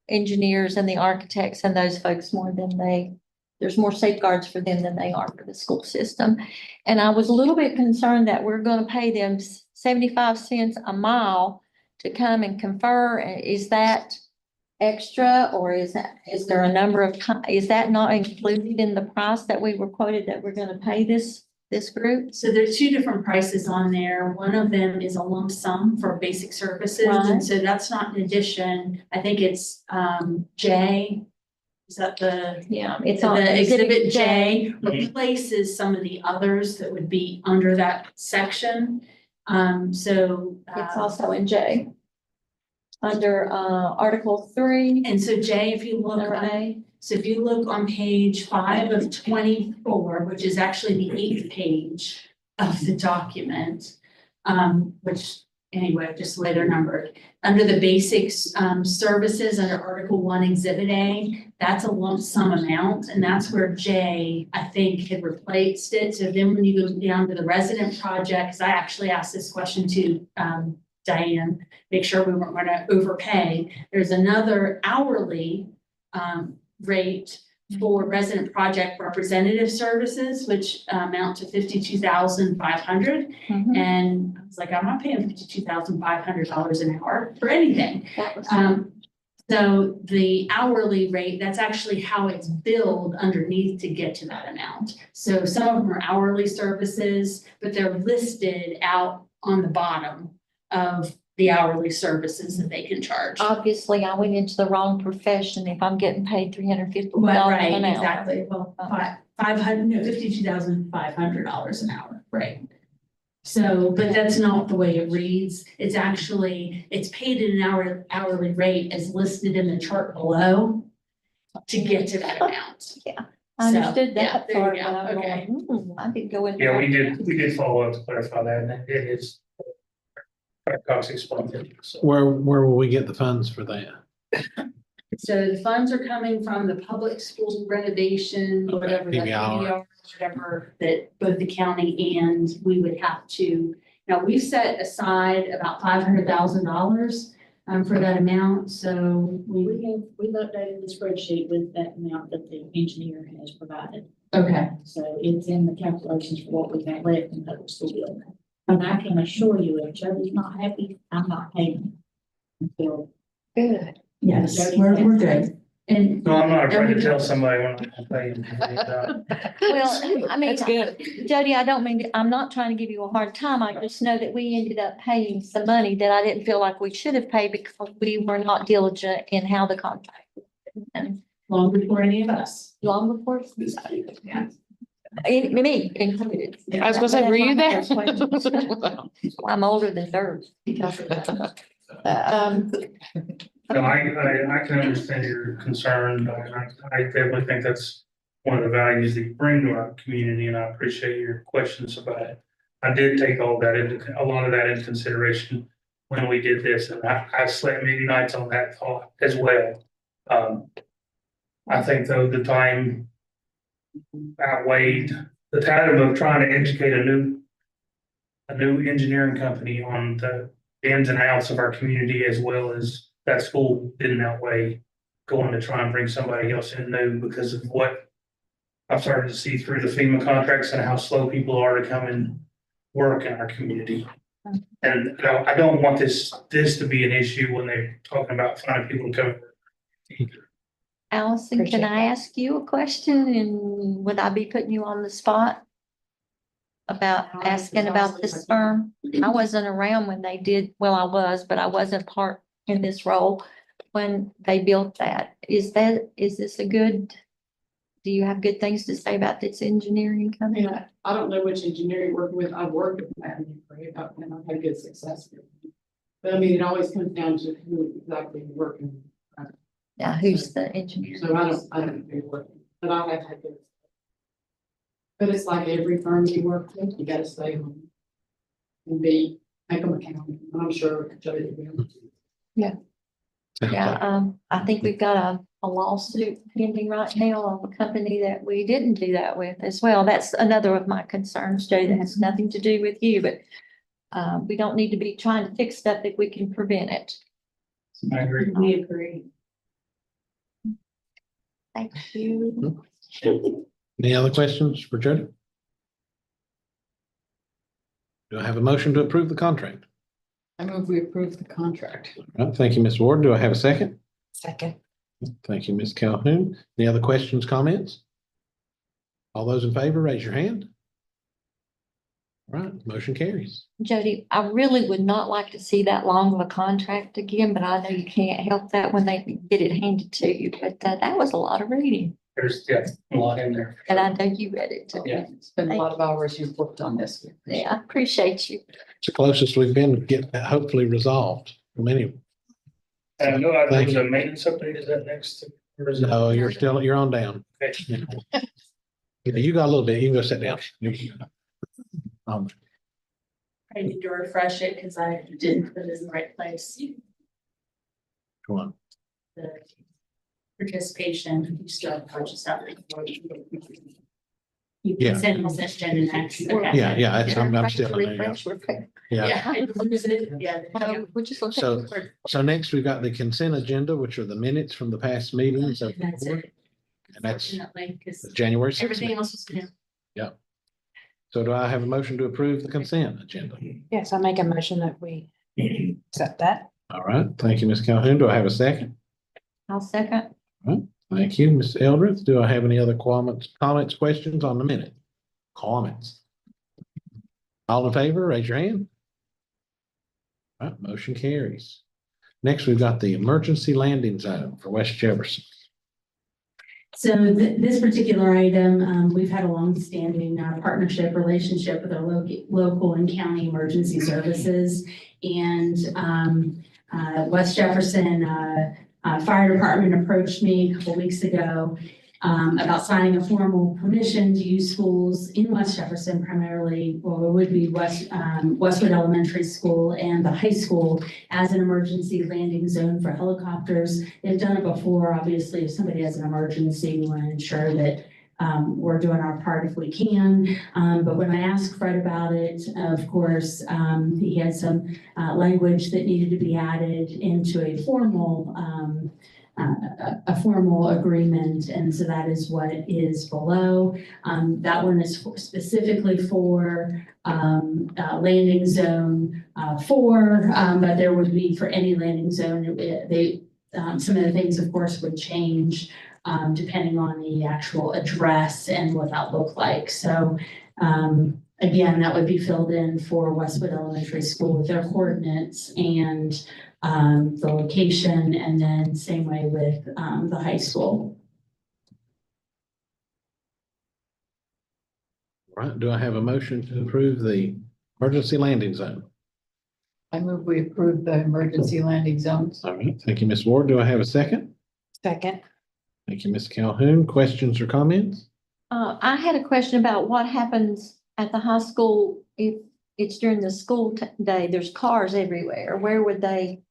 engineers and the architects and those folks more than there's more safeguards for them than they are for the school system. And I was a little bit concerned that we're gonna pay them 75 cents a mile to come and confer. Is that extra, or is there a number of, is that not included in the price that we were quoted that we're gonna pay this group? So there's two different prices on there. One of them is a lump sum for basic services, Right. and so that's not an addition. I think it's J. Is that Yeah, it's on the exhibit J replaces some of the others that would be under that section. It's also in J. Under Article 3. And so Jay, if you look, so if you look on page 5 of 24, which is actually the 8th page of the document, which anyway, just the way they're numbered. Under the basics services under Article 1 Exhibit A, that's a lump sum amount, and that's where Jay, I think, had replaced it. So then when you go down to the resident projects, I actually asked this question to Diane, make sure we weren't gonna overpay. There's another hourly rate for resident project representative services, which amount to $52,500. And I was like, I'm not paying $52,500 an hour for anything. So the hourly rate, that's actually how it's billed underneath to get to that amount. So some of them are hourly services, but they're listed out on the bottom of the hourly services that they can charge. Obviously, I went into the wrong profession if I'm getting paid $350 Right, an hour. exactly. Well, $52,500 an hour, right? So, but that's not the way it reads. It's actually, it's paid at an hourly rate as listed in the chart below to get to that amount. Yeah, I understood So, yeah, that there you part, go. but I'm Okay. going, I didn't go in. Yeah, we did follow up to clarify that, and it is. Cox explained it, so. Where will we get the funds for that? So the funds are coming from the public school renovation, whatever, the PBR. PBR, whatever, that both the county and we would have to. Now, we've set aside about $500,000 for that amount, so We've updated the spreadsheet with that amount that the engineer has provided. okay. So it's in the calculations for what we got left in public school building. And I can assure you, if Jody's not happy, I'm not paying. Until. Good. Yes, we're good. And No, I'm not afraid to tell somebody when I'm paying. Well, I mean, That's good. Jody, I'm not trying to give you a hard time. I just know that we ended up paying some money that I didn't feel like we should have paid because we were not diligent in how the contract was written. And long before any of us. long before. Yeah. Me included. I was gonna say, were you there? I'm older than dirt. No, I can understand your concern. I definitely think that's one of the values that you bring to our community, and I appreciate your questions about it. I did take a lot of that into consideration when we did this, and I slept many nights on that thought as well. I think though the time outweighed the time of trying to educate a new engineering company on the ins and outs of our community, as well as that school didn't outweigh going to try and bring somebody else in new because of what I've started to see through the FEMA contracts and how slow people are to come and work in our community. And I don't want this to be an issue when they're talking about finding people to come. Allison, can I ask you a question and would I be putting you on the spot? About asking about this firm? I wasn't around when they did, well, I was, but I wasn't part in this role when they built that. Is this a good, do you have good things to say about this engineering I company? mean, I don't know which engineer you're working with. I've worked with Matt and Gray about, and I've had good success with them. But I mean, it always comes down to who exactly you're working with. Now, who's the engineer? So I don't know who you're working, with, but I have had good. But it's like every firm you work with, you gotta stay home. And make them accountable. And I'm sure Jody will. Yeah, I think we've got a lawsuit pending right now of a company that we didn't do that with as well. That's another of my concerns, Jay, that has nothing to do with you, but we don't need to be trying to fix stuff if we can prevent it. I agree. We agree. Thank you. Any other questions for Jody? Do I have a motion to approve the contract? I move we approve the contract. All right, thank you, Ms. Ward. Do I have a second? Second. Thank you, Ms. Calhoun. Any other questions, comments? All those in favor, raise your hand. All right, motion carries. Jody, I really would not like to see that long of a contract again, but I know you can't help that when they get it handed to you, but that was a lot of reading. There's a lot in there. And I know you read it too. Yeah. It's been a lot of hours you've worked on this. Yeah, I appreciate you. It's the closest we've been to get that hopefully resolved from any. And I know there Thank was you. a maintenance update, is that next? Or is it- No, you're on down. Okay. You got a little bit, you can go sit down. I need to refresh it because I didn't put it in the right place. Come on. The participation, you still have to purchase out. You Yeah. can send this agenda next. Okay. Yeah, I'm still on there. Refresh, refresh. Yeah. Yeah. I lose it. Yeah. We're just looking. So- So next we've got the consent agenda, which are the minutes from the past meetings of the That's board. it. And that's Unfortunately, because January 6th. everything else was new. So do I have a motion to approve the consent agenda? Yes, I make a motion that we accept that. All right, thank you, Ms. Calhoun. Do I have a second? I'll second. Thank you, Ms. Eldredge. Do I have any other comments, questions on the minute? Comments? All in favor, raise your hand. All right, motion carries. Next, we've got the emergency landing zone for West Jefferson. So this particular item, we've had a long-standing partnership relationship with our local and county emergency services. And West Jefferson Fire Department approached me a couple weeks ago about signing a formal permission to use schools in West Jefferson, primarily, well, it would be Westwood Elementary School and the high school as an emergency landing zone for helicopters. They've done it before. Obviously, if somebody has an emergency, we want to ensure that we're doing our part if we can. But when I asked Fred about it, of course, he had some language that needed to be added into a formal agreement, and so that is what is below. That one is specifically for landing zone 4, but there would be for any landing zone. Some of the things, of course, would change depending on the actual address and what that looked like. So again, that would be filled in for Westwood Elementary School with their coordinates and the location, and then same way with the high school. All right, do I have a motion to approve the emergency landing zone? I move we approve the emergency landing zones. All right, thank you, Ms. Ward. Do I have a second? Second. Thank you, Ms. Calhoun. Questions or comments? I had a question about what happens at the high school if it's during the school day. There's cars everywhere. Where would they,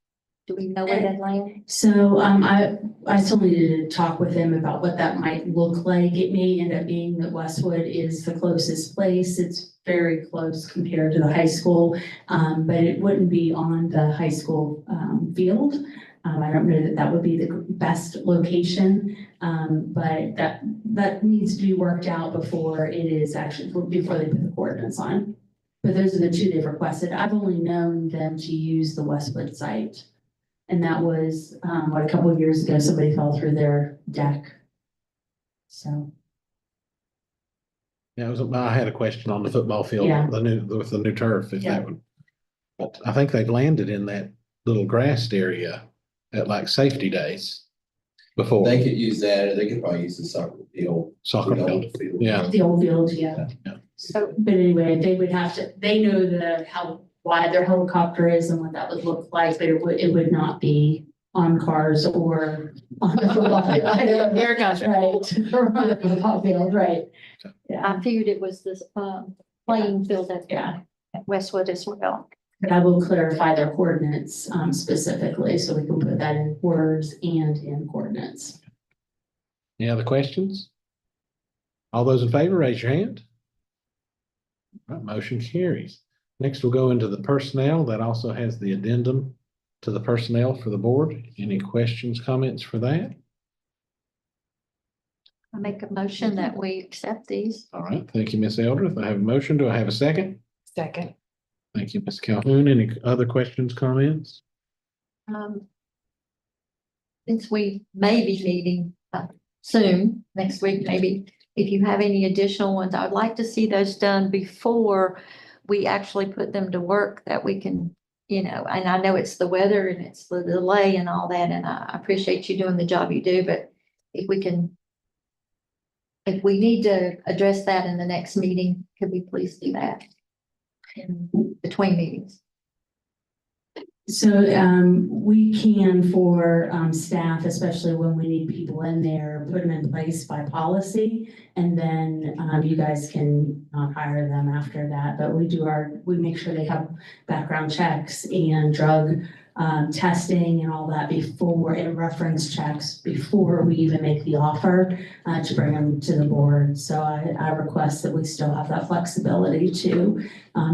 do we know where they land? So I still needed to talk with him about what that might look like. It may end up being that Westwood is the closest place. It's very close compared to the high school, but it wouldn't be on the high school field. I don't know that that would be the best location, but that needs to be worked out before it is actually, before they put the coordinates on. But those are the two they've requested. I've only known them to use the Westwood site. And that was, a couple of years ago, somebody fell through their deck. So, Yeah, I had a question on the football field, Yeah. with the new turf, if Yeah. that would. But I think they've landed in that little grassed area at like safety days before. They could use that, or they could probably use the soccer field. Soccer field. Yeah. the old field, yeah. So But anyway, they would have to, they know how wide their helicopter is and what that would look like, but it would not be on cars or on the football field. Here it goes. Right, or on the football field, right. Yeah, I figured it was this, playing field yeah. at Westwood as well. But I will clarify their coordinates, specifically, so we can put that in words and in coordinates. Any other questions? All those in favor, raise your hand. All right, motion carries. Next, we'll go into the personnel. That also has the addendum to the personnel for the board. Any questions, comments for that? I make a motion that we accept these. All right, thank you, Ms. Eldredge. I have a motion. Do I have a second? Second. Thank you, Ms. Calhoun. Any other questions, comments? Since we may be meeting soon, next week, maybe, if you have any additional ones, I'd like to see those done before we actually put them to work, that we can, and I know it's the weather and it's the delay and all that, and I appreciate you doing the job you do, but if we need to address that in the next meeting, could we please do that in between meetings? So, we can for, staff, especially when we need people in there, put them in place by policy. And then, you guys can hire them after that, but we make sure they have background checks and drug, testing and all that before, and reference checks before we even make the offer, to bring them to the board. So I request that we still have that flexibility to,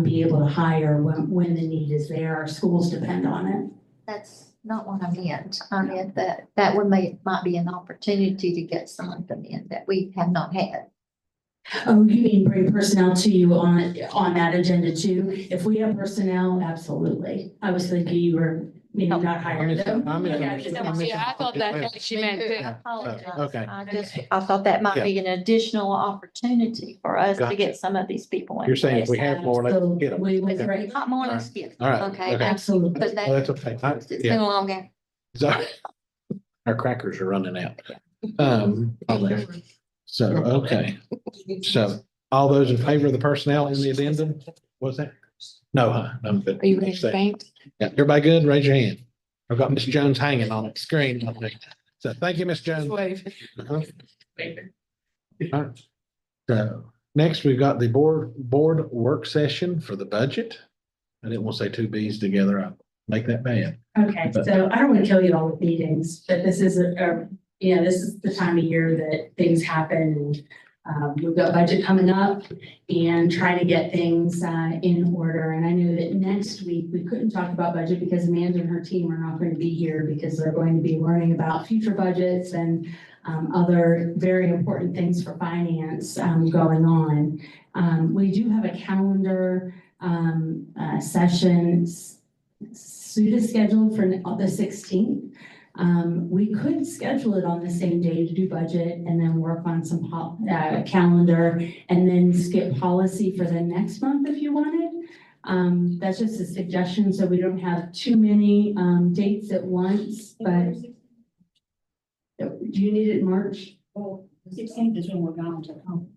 be able to hire when the need is there. Our schools depend on it. That's not what I meant. I meant that might be an opportunity to get someone come in that we have not had. Oh, you mean bring personnel to you on that agenda too? If we have personnel, absolutely. I was thinking you were maybe not hiring them. Yeah, I thought that's what she meant too. I apologize. Okay. I thought that might be an additional opportunity for us to Gotcha. get some of these people in. You're saying if we place. have more, let's get them. We would, Okay. right, Not more, let's get. All right, Okay. okay. absolutely. But Oh, that's okay. it's been Yeah. a long game. So, our crackers are running out. Okay. So, okay. So all those in favor of the personnel in the addendum? What's that? No, huh? I'm good. Are you ready to faint? Yeah, everybody good? Raise your hand. I've got Ms. Jones hanging on the screen. So thank you, Ms. Jones. Wave. Uh-huh. All right. So next, we've got the board work session for the budget. I didn't want to say two Bs together. I'll make that bad. Okay, so I don't want to kill you all with meetings, but this is this is the time of year that things happen. We've got budget coming up and trying to get things in order. And I know that next week we couldn't talk about budget because Amanda and her team are not going to be here because they're going to be learning about future budgets and other very important things for finance going on. We do have a calendar session scheduled for the 16th. We could schedule it on the same day to do budget and then work on some calendar and then skip policy for the next month if you wanted. That's just a suggestion, so we don't have too many dates at once, but do you need it in March? Well, 16th is when we're going to home.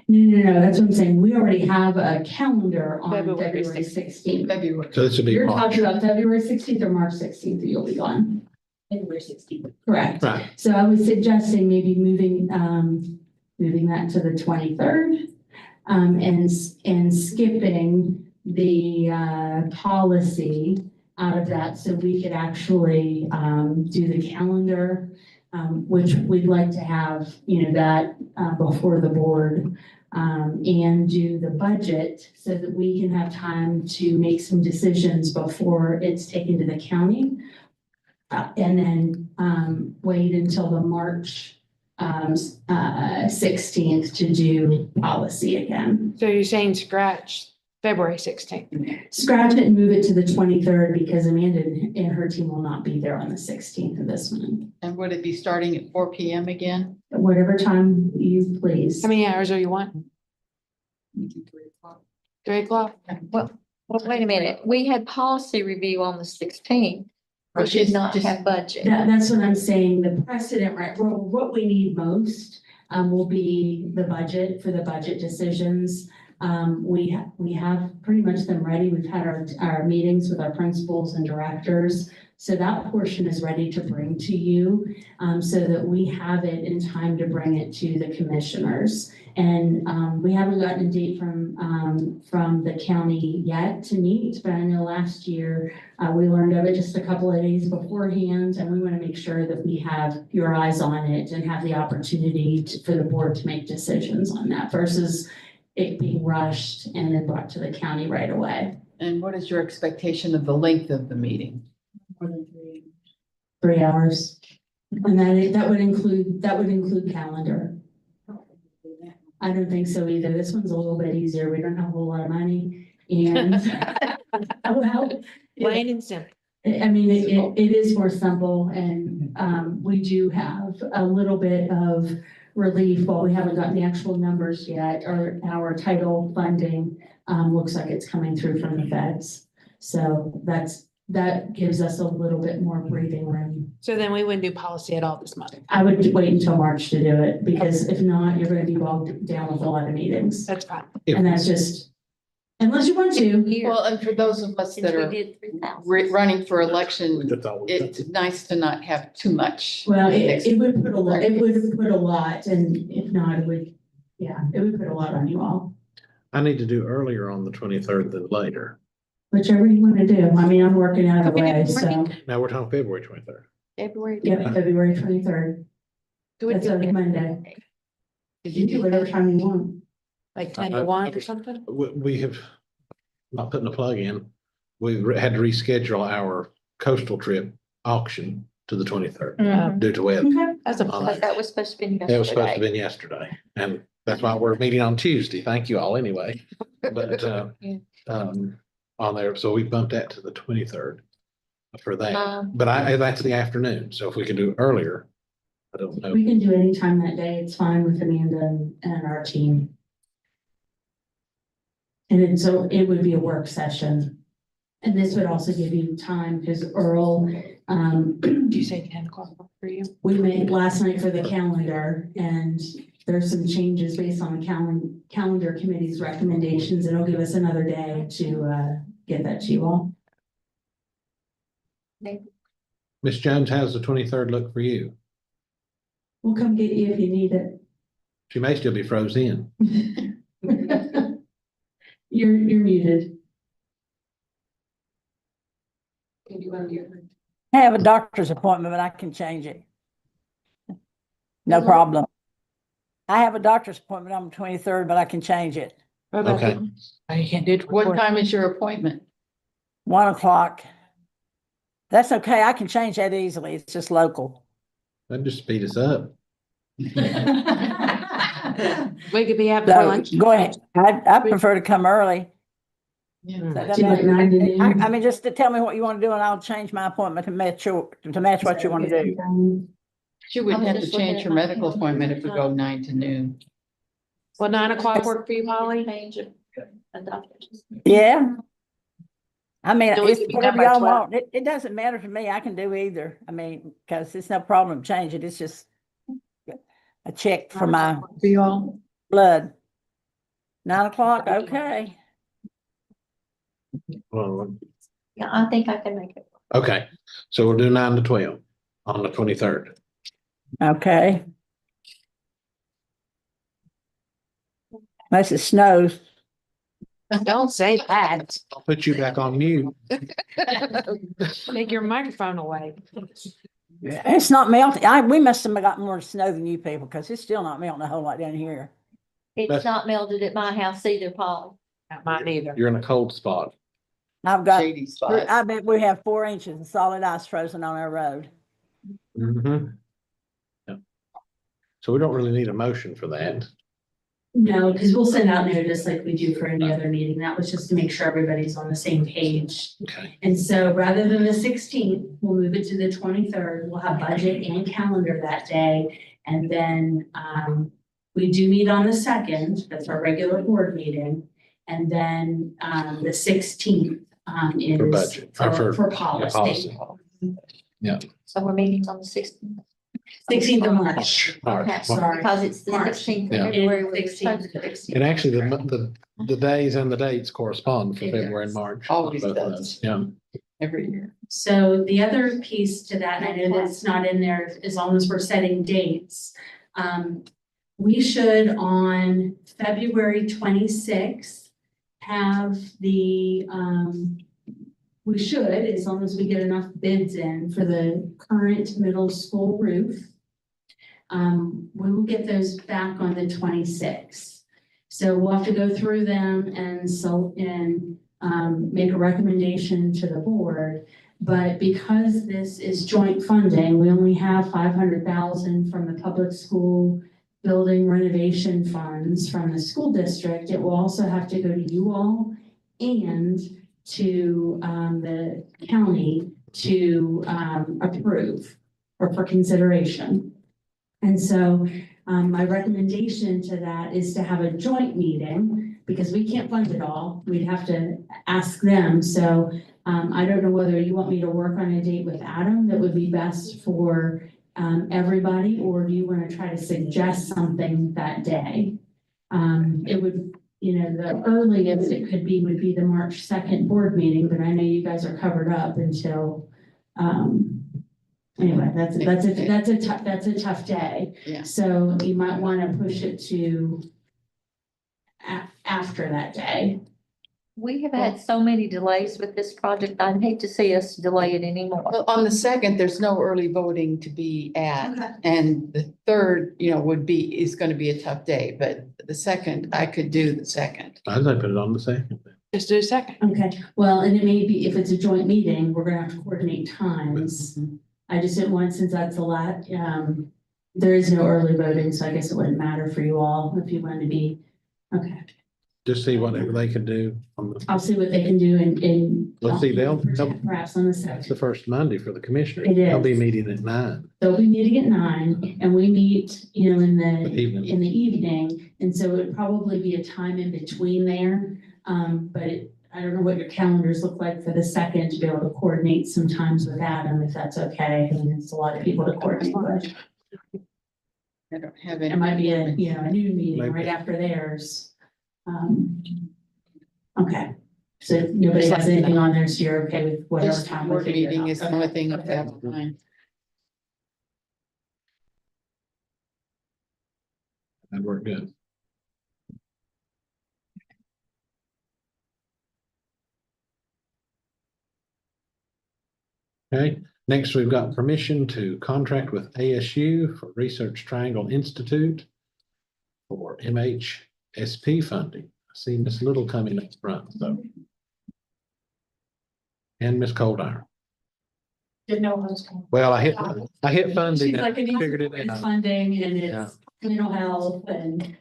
No, that's what I'm saying. We already have a calendar on February February 16th. February. So this would be You're March. talking about February 16th or March 16th that you'll be gone. February 16th. Correct. Right. So I was suggesting maybe moving that to the 23rd, and skipping the, policy out of that so we could actually, do the calendar, which we'd like to have, that, before the board, and do the budget so that we can have time to make some decisions before it's taken to the county. and then, wait until the March, 16th to do policy again. So you're saying scratch February 16th? Scratch it and move it to the 23rd because Amanda and her team will not be there on the 16th of this month. And would it be starting at 4 PM again? Whatever time you please. How many hours are you wanting? 3 o'clock? Well, wait a minute. We had policy review on the 16th. We Or did just- not just- have budget. That's what I'm saying, the precedent, right, what we need most, will be the budget for the budget decisions. We have pretty much them ready. We've had our meetings with our principals and directors. So that portion is ready to bring to you, so that we have it in time to bring it to the commissioners. And, we haven't gotten a date from the county yet to meet, but I know last year, we learned of it just a couple of days beforehand, and we want to make sure that we have your eyes on it and have the opportunity for the board to make decisions on that versus it being rushed and then brought to the county right away. And what is your expectation of the length of the meeting? More than 3. 3 hours. And that would include calendar. I don't think so either. This one's a little bit easier. We don't have a whole lot of money and well, Plain and simple. I mean, it is more simple and, we do have a little bit of relief while we haven't gotten the actual numbers yet, or our title funding, looks like it's coming through from the feds. So that gives us a little bit more breathing room. So then we wouldn't do policy at all this month. I would wait until March to do it because if not, you're gonna be bogged down with a lot of meetings. That's fine. And that's just, unless you want to. Well, and for those of us Since that we are did 3,000. running for election, That's all. it's nice to not have too much. Well, it would put a lot, and if not, it would put a lot on you all. I need to do earlier on the 23rd than later. Whichever you want to do. I mean, I'm working out of the way, so, Now we're talking February 23rd. February. yeah, February 23rd. Do we That's do a Monday. You do whatever time you want. like 10 to 1 or something? We have, not putting a plug in, we had to reschedule our coastal trip auction to the 23rd due to weather. Okay. That's a Uh, But that was supposed to be It was supposed to have yesterday. been yesterday, and that's why we're meeting on Tuesday. Thank you all anyway. But, on there, so we bumped that to the 23rd for that. But that's the afternoon, so if we can do it earlier, I don't know. We can do any time that day. It's fine with Amanda and our team. And so it would be a work session. And this would also give you time because Earl, Did you say 10 o'clock for you? we made last night for the calendar and there's some changes based on the calendar committee's recommendations. It'll give us another day to get that to you all. Miss Jones, how's the 23rd look for you? We'll come get you if you need it. She may still be frozen in. You're muted. I have a doctor's appointment, but I can change it. No problem. I have a doctor's appointment on the 23rd, but I can change it. Okay. You can't do it. What time is your appointment? 1 o'clock. That's okay. I can change that easily. It's just local. That'd just speed us up. We could be out for So lunch. go ahead. I prefer to come early. Yeah. That Do you like doesn't 9 to matter. noon? I mean, just to tell me what you want to do and I'll change my appointment to match what you want to do. She wouldn't I was have to just looking change at her my medical calendar. appointment if we go 9 to noon. Will 9 o'clock work for you, Polly? Change of a doctor's. Yeah. I mean, So we it's could be whatever done by y'all 12. want. It doesn't matter to me. I can do either. I mean, because it's no problem to change it. It's just a check for my For you all? blood. 9 o'clock, okay. Well, Yeah, I think I can make it. okay, so we'll do 9 to 12 on the 23rd. Okay. Unless it snows. Don't say that. I'll put you back on mute. Take your microphone away. It's not melting. We must have got more snow than you people because it's still not melting a whole lot down here. It's not melted at my house either, Paul. Not mine either. You're in a cold spot. I've got, shady spot. I bet we have 4 inches of solid ice frozen on our road. Mm-hmm. Yeah. So we don't really need a motion for that. No, because we'll send out notice like we do for any other meeting. That was just to make sure everybody's on the same page. Okay. And so rather than the 16th, we'll move it to the 23rd. We'll have budget and calendar that day. And then we do meet on the 2nd. That's our regular board meeting. And then the 16th is For budget, or for policy. Yeah. So we're meeting on the 16th. 16th of March. Okay, Sorry. because it's the March. 16th Yeah. of February. we're 16th. supposed to- And actually, the days and the dates correspond for It February and does. March. Always Both of does. those, yeah. Every year. So the other piece to that, and I know that's not in there, as long as we're setting dates. We should on February 26th have the, we should, as long as we get enough bids in for the current middle school roof. We will get those back on the 26th. So we'll have to go through them and make a recommendation to the board. But because this is joint funding, we only have 500,000 from the public school building renovation funds from the school district. It will also have to go to you all and to the county to approve or for consideration. And so my recommendation to that is to have a joint meeting because we can't fund it all. We'd have to ask them. So I don't know whether you want me to work on a date with Adam that would be best for everybody, or do you want to try to suggest something that day? It would, the earliest it could be would be the March 2nd board meeting, but I know you guys are covered up until, anyway, that's a tough day. Yeah. So you might want to push it to after that day. We have had so many delays with this project. I'd hate to see us delay it anymore. Well, on the 2nd, there's no early voting to be at. Okay. And the 3rd, is going to be a tough day, but the 2nd, I could do the 2nd. I'd say put it on the 2nd. Just do a second. Okay, well, and it may be, if it's a joint meeting, we're gonna have to coordinate times. I just didn't want, since that's a lot, there is no early voting, so I guess it wouldn't matter for you all if you wanted to be, okay. Just see whatever they can do. I'll see what they can do in. Let's see, they'll- Perhaps on the That's second. the first Monday for the commissioners. It They'll be is. meeting at 9. They'll be meeting at 9 and we meet, in The the evening. evening. And so it would probably be a time in between there. But I don't know what your calendars look like for the 2nd to be able to coordinate some times with Adam, if that's okay. I mean, it's a lot of people to coordinate with. I don't have any. It might be a noon meeting Maybe. right after theirs. Okay, so nobody has anything on there, so you're okay with whatever This time we board figure it meeting out. is the only thing I have in mind. That'd work good. Okay, next we've got permission to contract with ASU for Research Triangle Institute for MHSP funding. I see Miss Little coming up front, so. And Miss Coldiron. Didn't know what was going. Well, I hit funding She's like, and it figured it needs out. funding and Yeah. it's mental health and.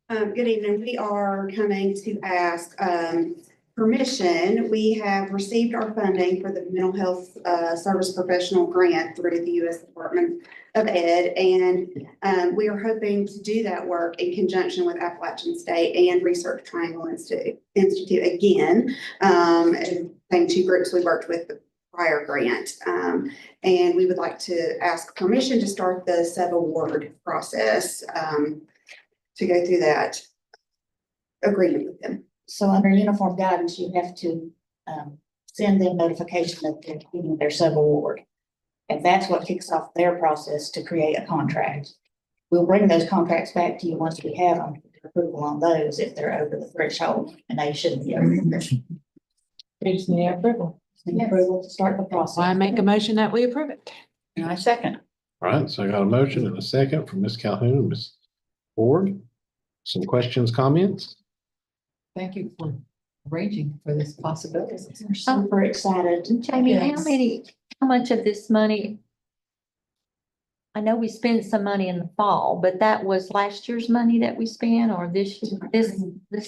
Good evening. We are coming to ask, permission. We have received our funding for the mental health, service professional grant through the U.S. Department of Ed. And, we are hoping to do that work in conjunction with Appalachian State and Research Triangle Institute again. And same two groups we worked with the prior grant. And we would like to ask permission to start the sub-award process, to go through that agreement with them. So under uniform guidance, you have to send them notification that they're getting their sub-award. And that's what kicks off their process to create a contract. We'll bring those contracts back to you once we have them, approval on those if they're over the threshold, and they shouldn't be over. We just need approval. Need approval to start the process. Why make a motion that we approve it? And I second. All right, so I got a motion and a second from Ms. Calhoun and Ms. Ford. Some questions, comments? Thank you for Ranging for this possibility. We're super excited. Jamie, Yes. how much of this money? I know we spent some money in the fall, but that was last year's money that we spent or this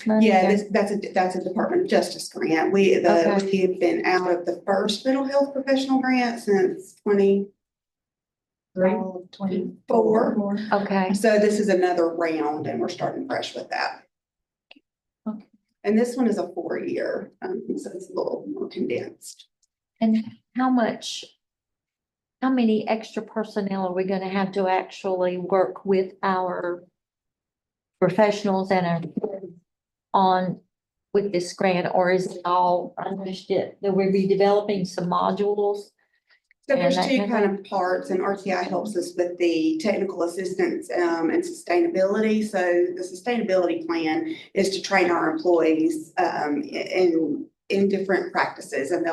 money? Yeah, that's a Department of Justice grant. We have been out of the first mental health professional grant since 24. Okay, So this is another round and we're starting fresh with that. Okay. And this one is a 4-year, so it's a little more condensed. and how many extra personnel are we gonna have to actually work with our professionals and our on with this grant, or is it all understood that we'll be developing some modules? So there's And that two kind of kind of parts, and RTI helps us with the technical assistance and sustainability. So the sustainability plan is to train our employees in different practices, and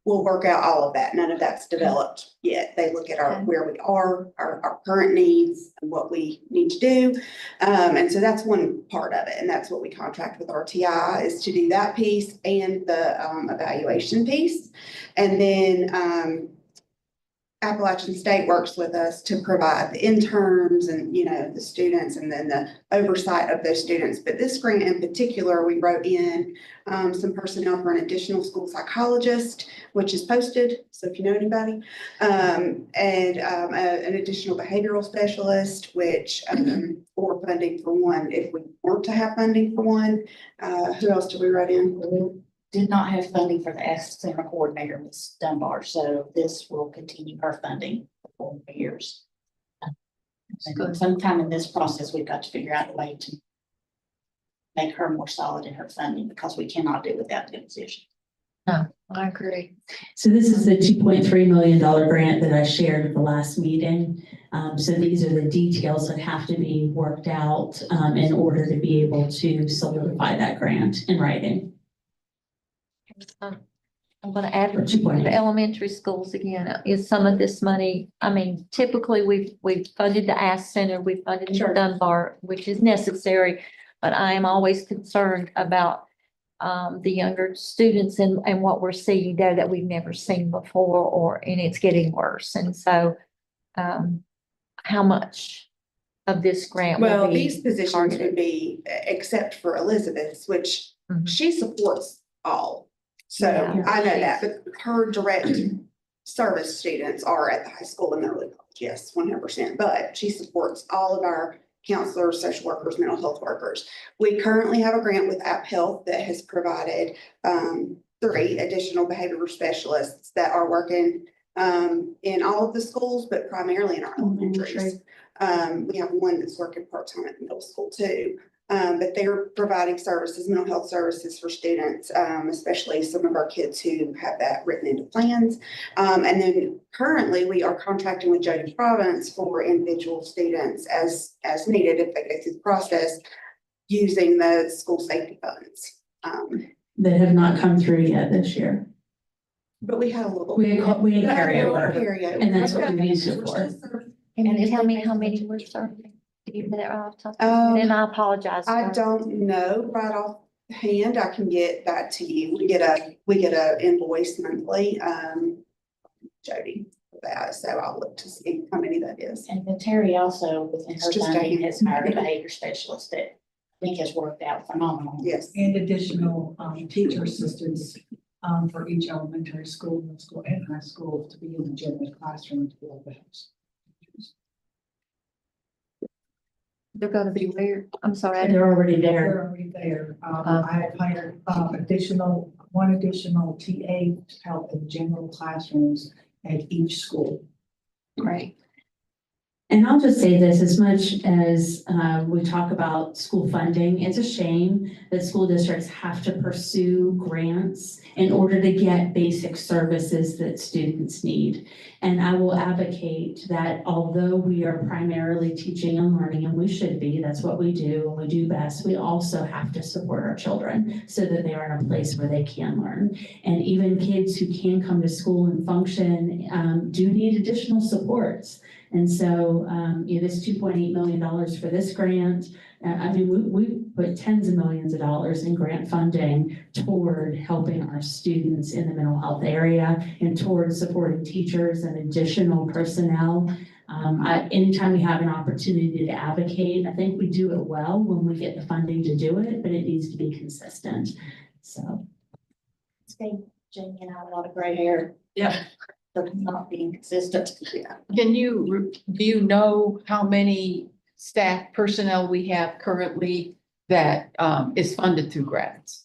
we'll work out all of that. None of that's developed yet. They look at where we are, our current needs, and what we need to do. And so that's one part of it, and that's what we contract with RTI is to do that piece and the evaluation piece. And then Appalachian State works with us to provide the interns and, the students and then the oversight of those students. But this grant in particular, we wrote in some personnel for an additional school psychologist, which is posted. So if you know anybody, and an additional behavioral specialist, which or funding for one, if we weren't to have funding for one. Who else did we write in? We did not have funding for the Access Center coordinator, Ms. Dunbar, so this will continue her funding for 4 years. And sometime in this process, we've got to figure out a way to make her more solid in her funding because we cannot do without the position. No, I agree. So this is the $2.3 million grant that I shared at the last meeting. So these are the details that have to be worked out in order to be able to solidify that grant in writing. I'm gonna add For 2.8. the elementary schools again. Is some of this money, typically we've funded the ASK Center, we've funded the Dunbar, which is necessary. But I am always concerned about the younger students and what we're seeing there that we've never seen before and it's getting worse. And so how much of this grant will Well, be these positions targeted? would be, except for Elizabeth's, which she supports all. So Yeah. I know that, but her direct service students are at the high school and early college, yes, 100%. But she supports all of our counselors, social workers, mental health workers. We currently have a grant with App Health that has provided 3 additional behavioral specialists that are working in all of the schools, but primarily in our elementaries. We have one that's working part-time at the middle school too. But they're providing services, mental health services for students, especially some of our kids who have that written into plans. And then currently we are contracting with Jody Province for individual students as needed if they go through the process using the school safety funds. That have not come through yet this year. But we had a little. We had carryover. and that's what we used it for. Can you tell me how many we're serving? Do you know that right off the top? Then I apologize. I don't know right off hand. I can get that to you. We get a invoice monthly, Jody, for that. So I'll look to see how many that is. And then Terry also, within It's her just a funding, has hired a handful. behavior specialist that I think has worked out phenomenal. Yes. And additional teacher assistants for each elementary school, middle school, and high school to be in the general classroom to be able to help. They're gonna be where? I'm sorry. They're already They're there. already there. I have hired one additional TA to help in general classrooms at each school. Great. And I'll just say this, as much as we talk about school funding, it's a shame that school districts have to pursue grants in order to get basic services that students need. And I will advocate that although we are primarily teaching and learning, and we should be, that's what we do and we do best, we also have to support our children so that they are in a place where they can learn. And even kids who can come to school and function do need additional supports. And so, this $2.8 million for this grant, I mean, we put tens of millions of dollars in grant funding toward helping our students in the mental health area and toward supporting teachers and additional personnel. Anytime we have an opportunity to advocate, I think we do it well when we get the funding to do it, but it needs to be consistent. So. It's gave Jamie and I a lot of gray hair. Yeah. But not being consistent. Yeah. do you know how many staff personnel we have currently that is funded through grants?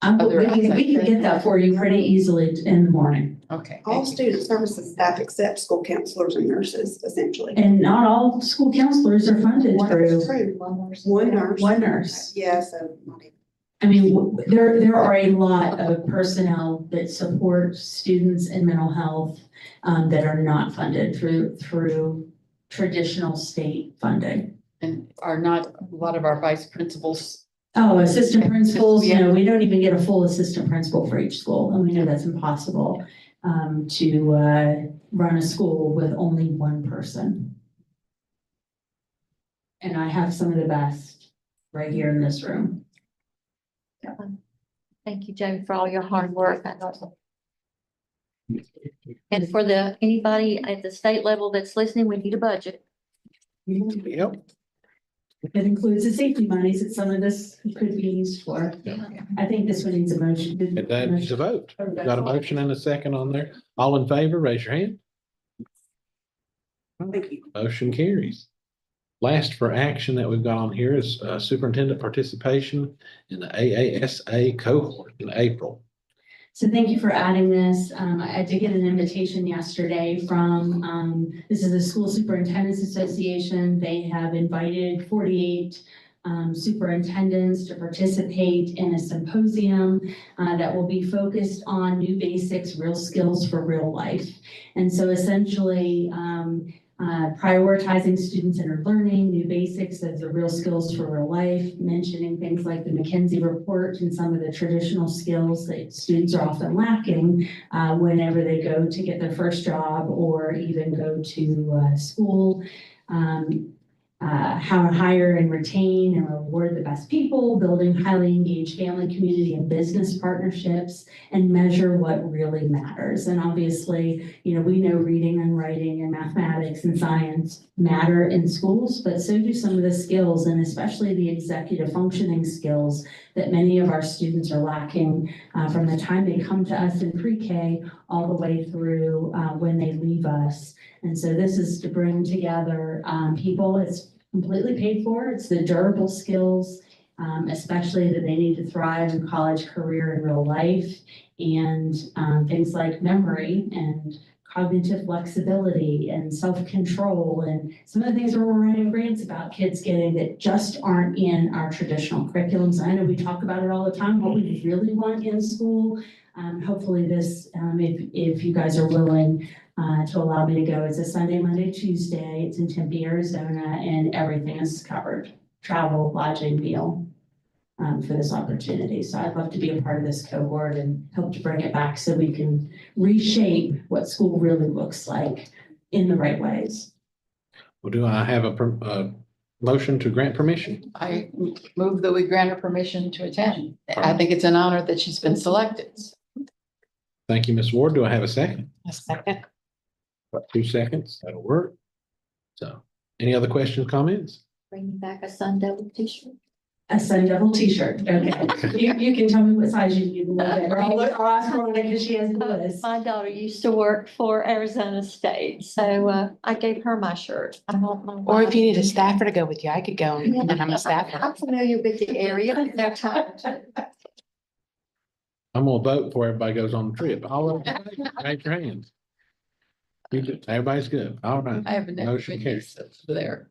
We can get that for you pretty easily in the morning. Okay. All student services staff except school counselors and nurses, essentially. And not all school counselors are funded through True. One One nurse. one nurse. Yeah, so. not even- I mean, there are a lot of personnel that support students in mental health that are not funded through traditional state funding. And are not a lot of our vice principals. Oh, assistant principals, Yeah. we don't even get a full assistant principal for each school, and we know that's impossible to run a school with only one person. And I have some of the best right here in this room. Thank you, Jamie, for all your hard work. I know. And for anybody at the state level that's listening, we need a budget. Yep. It includes the safety monies that some of this could be used for. I think this one needs a motion. That needs a vote. Got a motion and a second on there. All in favor, raise your hand. Thank you. Motion carries. Last for action that we've got on here is superintendent participation in the AASA cohort in April. So thank you for adding this. I did get an invitation yesterday from, this is the School Superintendents Association. They have invited 48 superintendents to participate in a symposium that will be focused on new basics, real skills for real life. And so essentially, prioritizing student-centered learning, new basics of the real skills for real life, mentioning things like the McKinsey report and some of the traditional skills that students are often lacking whenever they go to get their first job or even go to school. How to hire and retain and reward the best people, building highly engaged family, community, and business partnerships, and measure what really matters. And obviously, we know reading and writing and mathematics and science matter in schools, but so do some of the skills, and especially the executive functioning skills that many of our students are lacking from the time they come to us in pre-K all the way through when they leave us. And so this is to bring together people. It's completely paid for. It's the durable skills, especially that they need to thrive in college, career, and real life, and things like memory and cognitive flexibility and self-control, and some of the things we're writing grants about kids getting that just aren't in our traditional curriculums. I know we talk about it all the time, what we really want in school. Hopefully this, if you guys are willing to allow me to go, it's a Sunday, Monday, Tuesday. It's in Tempe, Arizona, and everything is covered. Travel, lodging, meal for this opportunity. So I'd love to be a part of this cohort and help to bring it back so we can reshape what school really looks like in the right ways. Well, do I have a motion to grant permission? I move that we grant her permission to attend. I think it's an honor that she's been selected. Thank you, Ms. Ward. Do I have a second? A second. About 2 seconds. That'll work. So, any other questions, comments? Bring back a Sun Devil t-shirt. A Sun Devil t-shirt. Okay. You can tell me what size you need a little bit. I'll ask Veronica because she has the list. My daughter used to work for Arizona State, so I gave her my shirt. I don't know. Or why. if you need a staffer to go with you, I could go and then I'm a staffer. I'm familiar with the area. They're talented. I'm gonna vote before everybody goes on the trip. All right, raise your hands. Everybody's good. All right. I have never Motion been carries. there.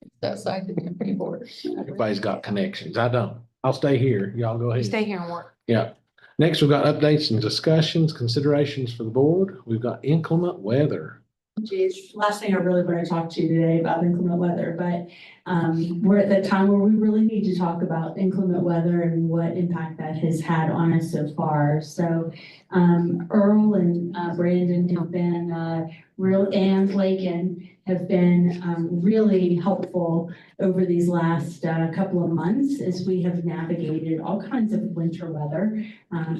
It's outside the Tempe border. Everybody's got connections. I don't. I'll stay here. Y'all go You ahead. stay here and work. Yeah. Next, we've got updates and discussions, considerations for the board. We've got inclement weather. Geez, last thing I really want to talk to you today about inclement weather, but we're at the time where we really need to talk about inclement weather and what impact that has had on us so far. So Earl and Brandon have been and Lakin have been really helpful over these last couple of months as we have navigated all kinds of winter weather,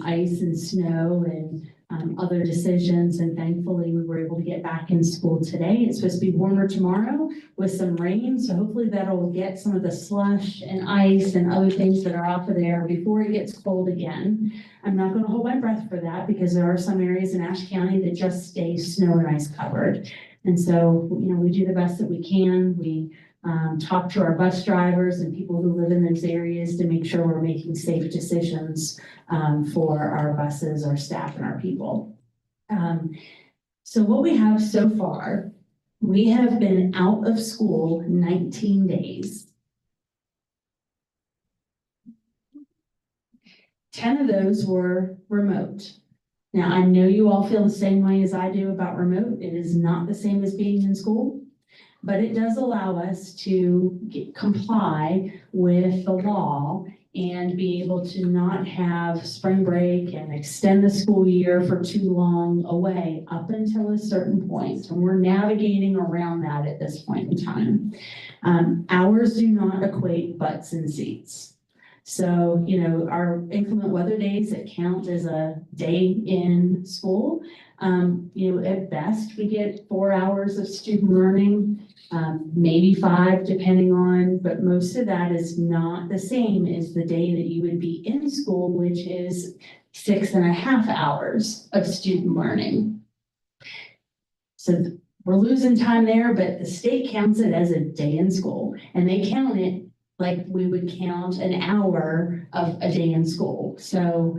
ice and snow and other decisions. And thankfully, we were able to get back in school today. It's supposed to be warmer tomorrow with some rain. So hopefully that'll get some of the slush and ice and other things that are off of there before it gets cold again. I'm not going to hold my breath for that because there are some areas in Ashe County that just stay snow and ice covered. And so, we do the best that we can. We talk to our bus drivers and people who live in those areas to make sure we're making safe decisions for our buses, our staff, and our people. So what we have so far, we have been out of school 19 days. 10 of those were remote. Now, I know you all feel the same way as I do about remote. It is not the same as being in school, but it does allow us to comply with the law and be able to not have spring break and extend the school year for too long away up until a certain point. And we're navigating around that at this point in time. Hours do not equate butts and seats. So, our inclement weather days that count as a day in school, at best, we get 4 hours of student learning, maybe 5 depending on, but most of that is not the same as the day that you would be in school, which is 6.5 hours of student learning. So we're losing time there, but the state counts it as a day in school, and they count it like we would count an hour of a day in school. So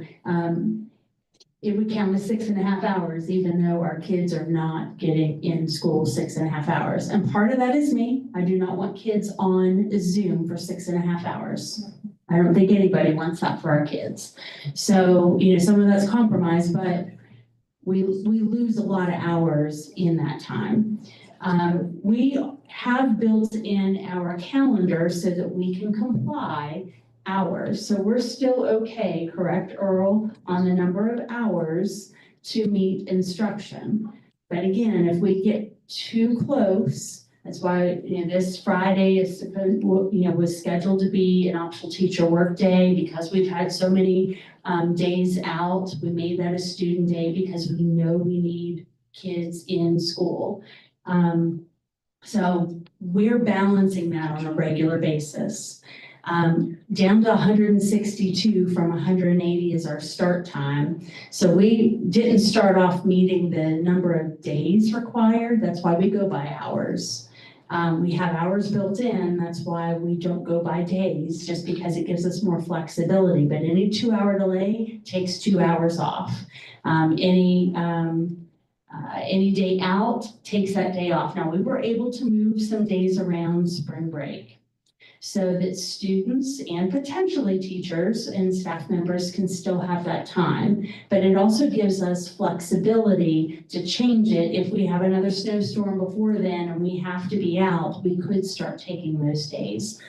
it would count as 6.5 hours, even though our kids are not getting in school 6.5 hours. And part of that is me. I do not want kids on Zoom for 6.5 hours. I don't think anybody wants that for our kids. So, some of that's compromised, but we lose a lot of hours in that time. We have built in our calendar so that we can comply hours. So we're still okay, correct, Earl, on the number of hours to meet instruction. But again, if we get too close, that's why, this Friday is supposed, was scheduled to be an optional teacher work day because we've had so many days out. We made that a student day because we know we need kids in school. So we're balancing that on a regular basis. Down to 162 from 180 is our start time. So we didn't start off meeting the number of days required. That's why we go by hours. We have hours built in. That's why we don't go by days, just because it gives us more flexibility. But any 2-hour delay takes 2 hours off. Any day out takes that day off. Now, we were able to move some days around spring break so that students and potentially teachers and staff members can still have that time. But it also gives us flexibility to change it. If we have another snowstorm before then and we have to be out, we could start taking those days.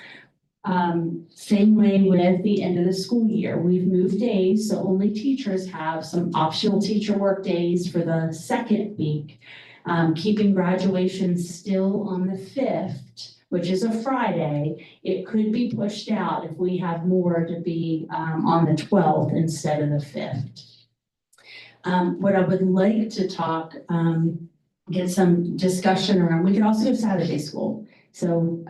Same way with the end of the school year. We've moved days, so only teachers have some optional teacher work days for the second week. Keeping graduation still on the 5th, which is a Friday. It could be pushed out if we have more to be on the 12th instead of the 5th. What I would like to talk, get some discussion around, we could also have Saturday school. So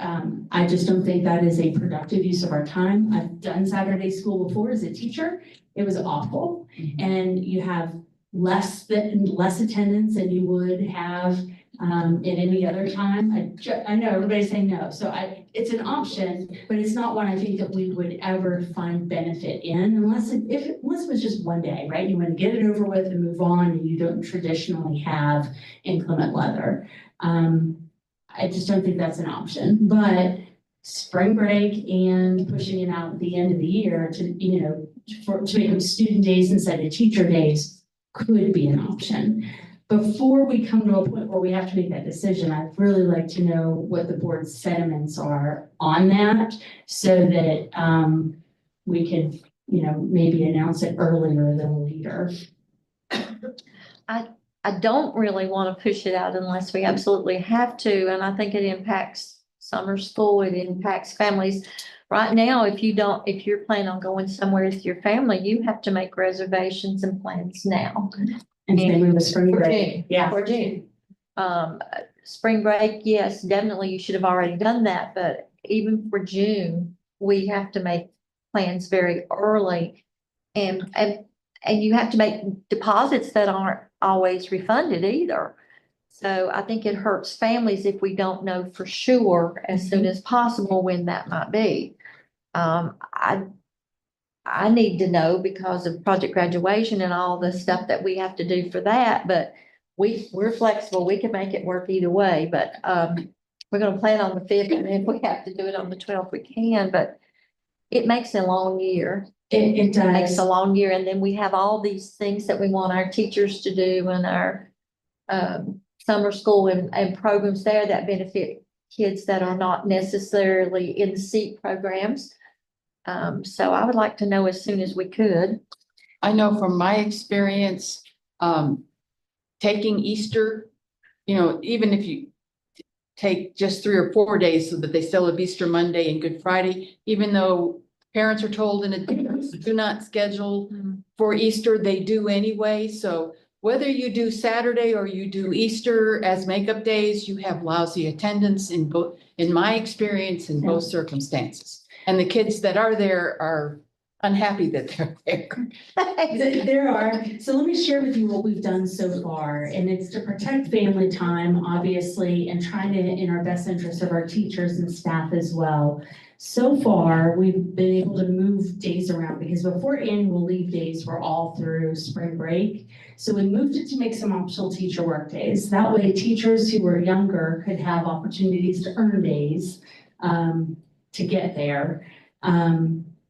I just don't think that is a productive use of our time. I've done Saturday school before as a teacher. It was awful. And you have less attendance than you would have at any other time. I know everybody's saying no. So it's an option, but it's not one I think that we would ever find benefit in unless it was just one day, right? You want to get it over with and move on, and you don't traditionally have inclement weather. I just don't think that's an option, but spring break and pushing it out at the end of the year to make them student days instead of teacher days could be an option. Before we come to a point where we have to make that decision, I'd really like to know what the board's sentiments are on that so that we could, maybe announce it earlier than later. I don't really want to push it out unless we absolutely have to, and I think it impacts summer school, it impacts families. Right now, if you're planning on going somewhere with your family, you have to make reservations and plans now. And same with the spring For break. June. Yeah. For June. Spring break, yes, definitely you should have already done that, but even for June, we have to make plans very early. And you have to make deposits that aren't always refunded either. So I think it hurts families if we don't know for sure as soon as possible when that might be. I need to know because of project graduation and all the stuff that we have to do for that, but we're flexible. We can make it work either way, but, we're gonna plan on the 5th, and if we have to do it on the 12th, we can, but it makes a long year. It Makes does. a long year, and then we have all these things that we want our teachers to do and our, summer school and programs there that benefit kids that are not necessarily in the SEAT programs. So I would like to know as soon as we could. I know from my experience, taking Easter, even if you take just 3 or 4 days so that they still have Easter Monday and Good Friday, even though parents are told in advance, do not schedule for Easter, they do anyway. So whether you do Saturday or you do Easter as makeup days, you have lousy attendance in both, in my experience, in both circumstances. And the kids that are there are unhappy that they're there. There are. So let me share with you what we've done so far, and it's to protect family time, obviously, and trying to, in our best interest of our teachers and staff as well. So far, we've been able to move days around because before annual leave days were all through spring break. So we moved it to make some optional teacher work days. That way teachers who were younger could have opportunities to earn days to get there.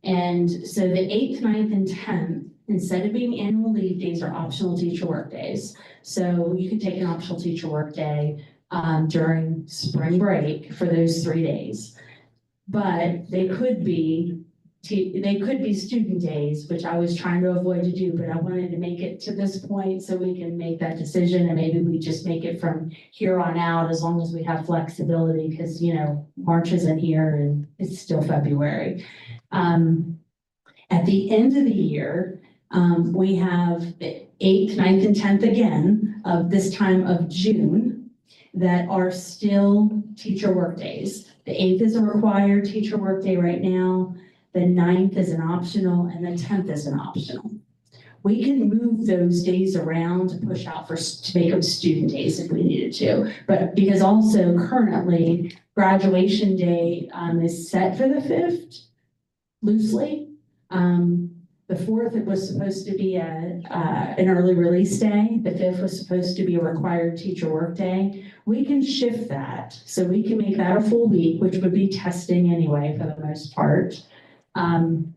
And so the 8th, 9th, and 10th, instead of being annual leave days, are optional teacher work days. So you can take an optional teacher work day during spring break for those 3 days. But they could be student days, which I was trying to avoid to do, but I wanted to make it to this point so we can make that decision, and maybe we just make it from here on out as long as we have flexibility, because March isn't here and it's still February. At the end of the year, we have the 8th, 9th, and 10th again of this time of June that are still teacher work days. The 8th is a required teacher work day right now. The 9th is an optional, and the 10th is an optional. We can move those days around to push out to make them student days if we needed to. But because also currently graduation day is set for the 5th, loosely. The 4th, it was supposed to be an early release day. The 5th was supposed to be a required teacher work day. We can shift that. So we can make that a full week, which would be testing anyway for the most part. And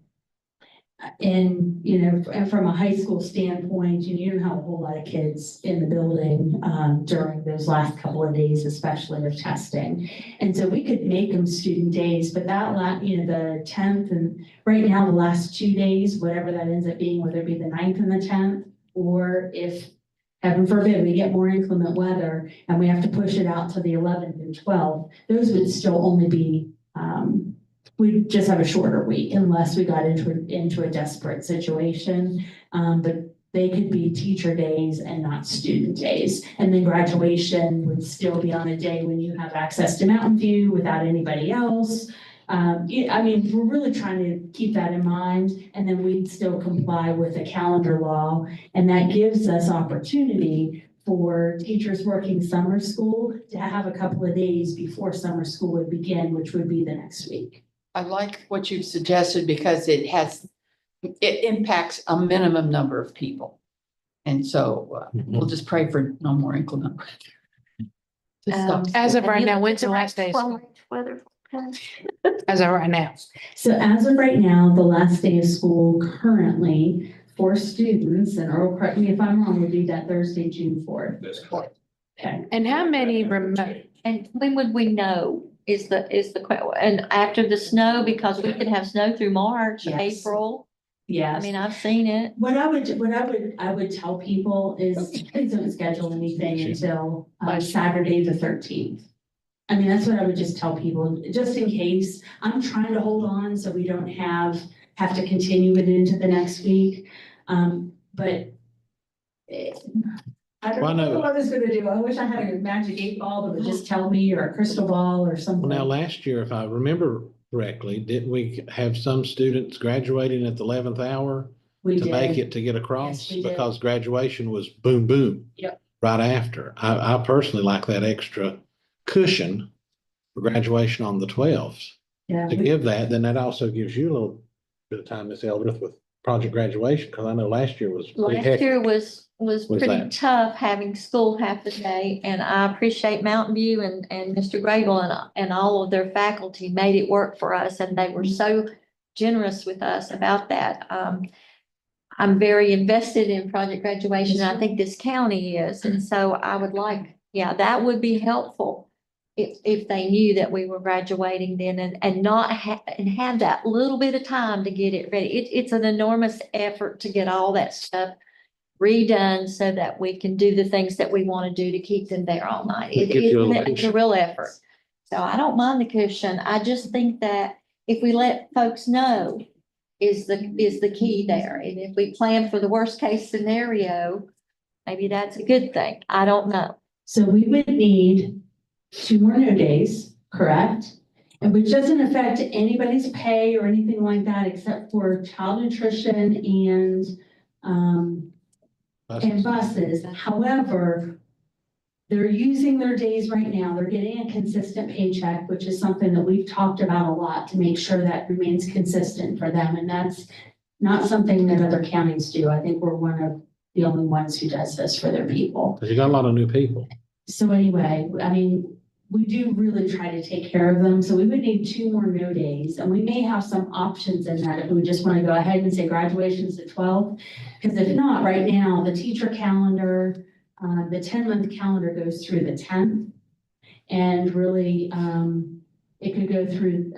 from a high school standpoint, you don't have a whole lot of kids in the building during those last couple of days, especially of testing. And so we could make them student days, but the 10th and right now the last 2 days, whatever that ends up being, whether it be the 9th and the 10th, or if heaven forbid we get more inclement weather and we have to push it out to the 11th and 12th, those would still only be we'd just have a shorter week unless we got into a desperate situation. But they could be teacher days and not student days. And then graduation would still be on a day when you have access to Mountain View without anybody else. We're really trying to keep that in mind, and then we'd still comply with the calendar law. And that gives us opportunity for teachers working summer school to have a couple of days before summer school would begin, which would be the next week. I like what you've suggested because it impacts a minimum number of people. And so we'll just pray for no more inclement weather. As of right now, when's the last day of school? As of right now. So as of right now, the last day of school currently for students, and Earl, correct me if I'm wrong, would be that Thursday, June 4th. That's correct. Okay. And how many remote? And when would we know is the question? And after the snow, because we could have snow through March, Yes. April. Yes. I mean, I've seen it. I would tell people is please don't schedule anything until Saturday, the 13th. I mean, that's what I would just tell people, just in case. I'm trying to hold on so we don't have to continue it into the next week. But I Well, I don't know know- what I was gonna do. I wish I had a magic 8 ball that would just tell me, or a crystal ball or something. Well, now, last year, if I remember correctly, didn't we have some students graduating at the 11th hour We to make did. it to get across? Yes, we did. Because graduation was boom, boom. Yep. Right after. I personally like that extra cushion for graduation on the 12th. Yeah. To give that, then that also gives you a little bit of time, Miss Eldridge, with project graduation, because I know last year was pretty Last hectic. year was pretty that? tough having school half the day, and I appreciate Mountain View and Mr. Grable and all of their faculty made it work for us, and they were so generous with us about that. I'm very invested in project graduation. I think this county is, and so I would like, yeah, that would be helpful if they knew that we were graduating then and not and have that little bit of time to get it ready. It's an enormous effort to get all that stuff redone so that we can do the things that we want to do to keep them there all night. It gives you a little It's a cushion. real effort. So I don't mind the cushion. I just think that if we let folks know is the key there. And if we plan for the worst case scenario, maybe that's a good thing. I don't know. So we would need 2 more no days, correct? And which doesn't affect anybody's pay or anything like that, except for child nutrition and buses. However, they're using their days right now. They're getting a consistent paycheck, which is something that we've talked about a lot to make sure that remains consistent for them. And that's not something that other counties do. I think we're one of the only ones who does this for their people. Because you got a lot of new people. So anyway, I mean, we do really try to take care of them. So we would need 2 more no days, and we may have some options in that if we just want to go ahead and say graduation's the 12th. Because if not, right now, the teacher calendar, the 10-month calendar goes through the 10th. And really, it could go through,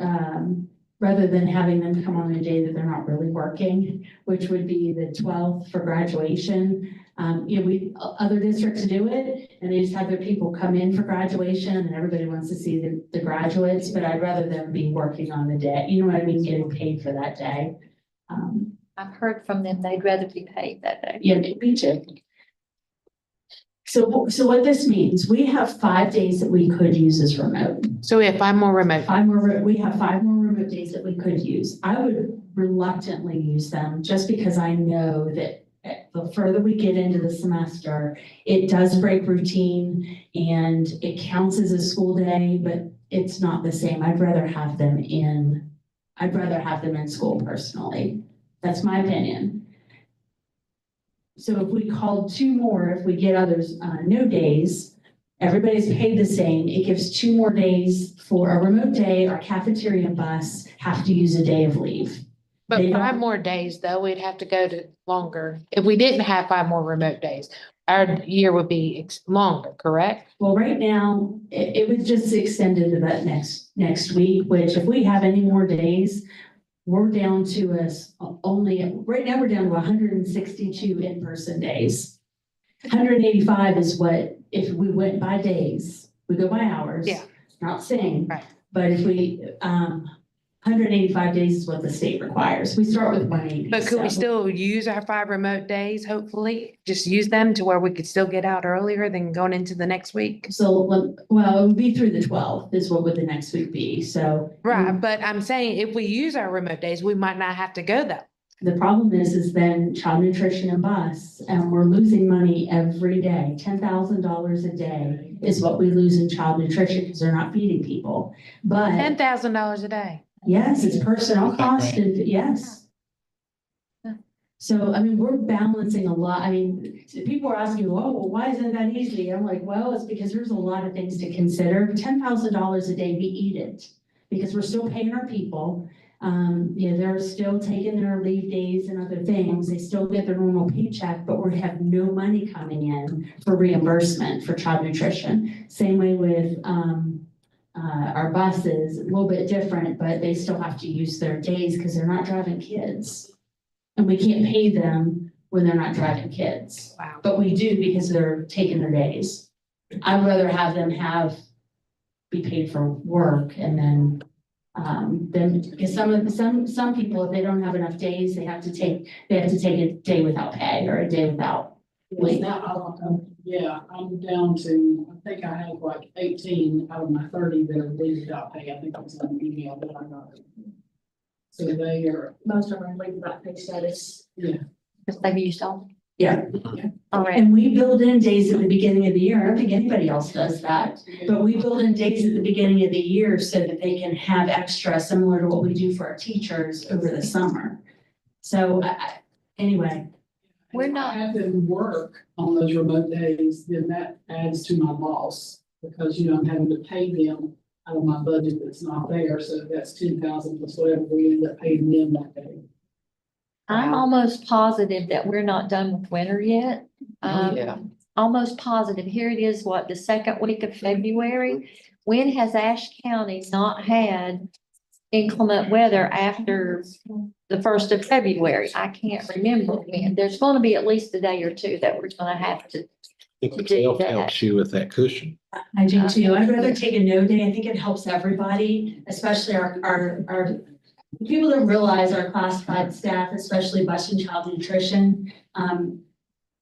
rather than having them come on a day that they're not really working, which would be the 12th for graduation. Other districts do it, and they just have their people come in for graduation, and everybody wants to see the graduates, but I'd rather them be working on the day, you know what I mean, getting paid for that day. I've heard from them, they'd rather be paid that day. Yeah, me too. So what this means, we have 5 days that we could use as remote. So we have 5 more remote. We have 5 more remote days that we could use. I would reluctantly use them just because I know that the further we get into the semester, it does break routine and it counts as a school day, but it's not the same. I'd rather have them in school personally. That's my opinion. So if we called 2 more, if we get others, no days, everybody's paid the same. It gives 2 more days for a remote day. Our cafeteria and bus have to use a day of leave. But They 5 don't- more days though, we'd have to go to longer. If we didn't have 5 more remote days, our year would be longer, correct? Well, right now, it was just extended to that next week, which if we have any more days, we're down to right now we're down to 162 in-person days. 185 is what, if we went by days, we go by hours. Yeah. Not saying. Right. But if we, 185 days is what the state requires. We start with 180. But could we so- still use our 5 remote days, hopefully? Just use them to where we could still get out earlier than going into the next week? So, well, it would be through the 12th is what would the next week be, so. Right, but I'm saying if we use our remote days, we might not have to go though. The problem is then child nutrition and bus, and we're losing money every day. $10,000 a day is what we lose in child nutrition because they're not feeding people. But $10,000 a day. yes, it's personnel cost and yes. So, I mean, we're balancing a lot. I mean, people are asking, oh, well, why isn't that easy? I'm like, well, it's because there's a lot of things to consider. $10,000 a day, we eat it because we're still paying our people. They're still taking their leave days and other things. They still get their normal paycheck, but we have no money coming in for reimbursement for child nutrition. Same way with our buses, a little bit different, but they still have to use their days because they're not driving kids. And we can't pay them when they're not driving kids. Wow. But we do because they're taking their days. I'd rather have them be paid for work and then, because some people, if they don't have enough days, they have to take a day without pay or a day without leave. Yeah, I'm down to, I think I have like 18 out of my 30 that are leave without pay. I think it's an email that I got. So they are, Most of them are leave without pay status. yeah. Because they've used all. Yeah. All right. And we build in days at the beginning of the year. I don't think anybody else does that. But we build in days at the beginning of the year so that they can have extra, similar to what we do for our teachers over the summer. So anyway. We're If not- I have them work on those remote days, then that adds to my loss because, I'm having to pay them out of my budget that's not there. So that's 10,000 plus whatever we end up paying them that day. I'm almost positive that we're not done with winter yet. Yeah. Almost positive. Here it is, what, the second week of February? When has Ashe County not had inclement weather after the 1st of February? I can't remember when. There's gonna be at least a day or two that we're gonna have to. I think the self helps you with that cushion. I do too. I'd rather take a no day. I think it helps everybody, especially our people that realize our classified staff, especially bus and child nutrition.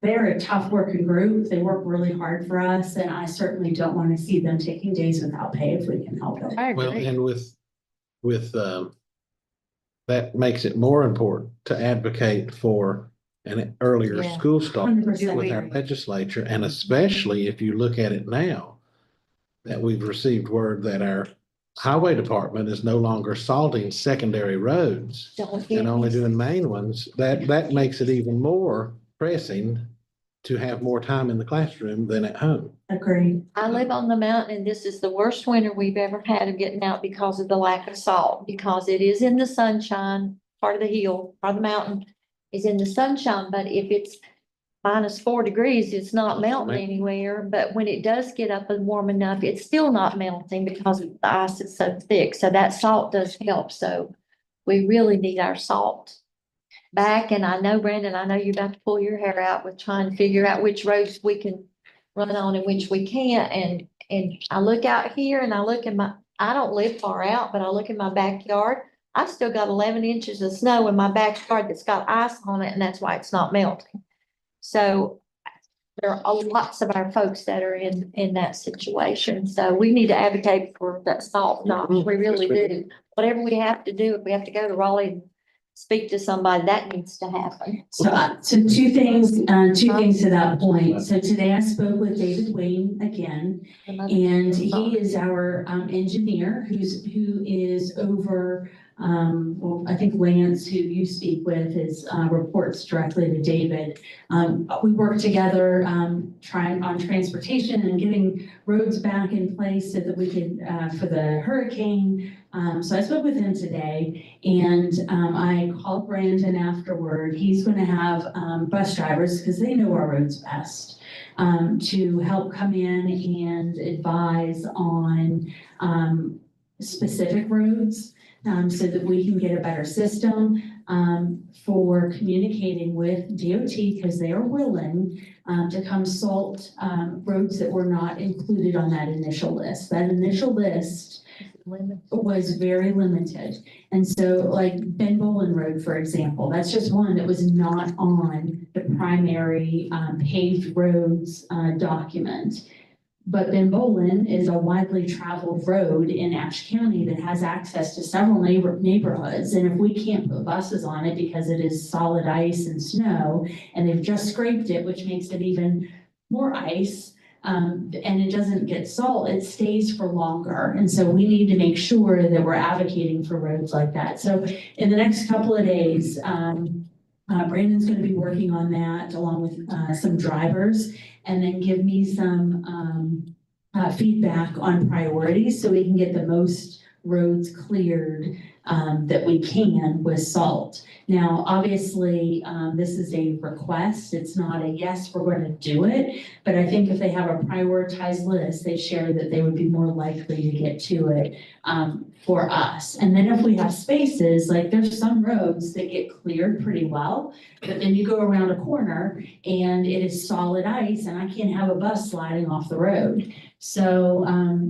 They're a tough working group. They work really hard for us, and I certainly don't want to see them taking days without pay if we can help it. I Well, agree. and with that makes it more important to advocate for an earlier Yeah. school start 100%. with our legislature, and especially if you look at it now that we've received word that our highway department is no longer salting secondary roads Don't get and only me doing main ones, that makes it even more pressing to have more time in the classroom than at home. Agreed. I live on the mountain and this is the worst winter we've ever had of getting out because of the lack of salt, because it is in the sunshine, part of the hill, part of the mountain is in the sunshine, but if it's -4 degrees, it's not melting anywhere, but when it does get up and warm enough, it's still not melting because the ice is so thick, so that salt does help, so we really need our salt back, and I know, Brandon, I know you're about to pull your hair out with trying to figure out which roads we can run on and which we can't, and I look out here and I look at I don't live far out, but I look in my backyard, I've still got 11 inches of snow in my backyard that's got ice on it, and that's why it's not melting. So there are lots of our folks that are in that situation, so we need to advocate for that salt, we really do. Whatever we have to do, if we have to go to Raleigh and speak to somebody, that needs to happen. So two things to that point. So today I spoke with David Wayne again, and he is our engineer who is over, well, I think Lance, who you speak with, reports directly to David. We work together, trying on transportation and getting roads back in place so that we could, for the hurricane. So I spoke with him today, and I called Brandon afterward. He's going to have bus drivers, because they know our roads best, to help come in and advise on specific roads, so that we can get a better system for communicating with DOT, because they are willing to come salt roads that were not included on that initial list. That initial list was very limited. And so like Ben Bolin Road, for example, that's just one that was not on the primary paved roads document. But Ben Bolin is a widely traveled road in Ashe County that has access to several neighborhoods. And if we can't put buses on it because it is solid ice and snow, and they've just scraped it, which makes it even more ice, and it doesn't get salt, it stays for longer. And so we need to make sure that we're advocating for roads like that. So in the next couple of days, Brandon's going to be working on that along with some drivers, and then give me some feedback on priorities so we can get the most roads cleared that we can with salt. Now, obviously, this is a request. It's not a yes, we're going to do it. But I think if they have a prioritized list, they share that they would be more likely to get to it for us. And then if we have spaces, like there's some roads that get cleared pretty well, but then you go around a corner and it is solid ice and I can't have a bus sliding off the road. So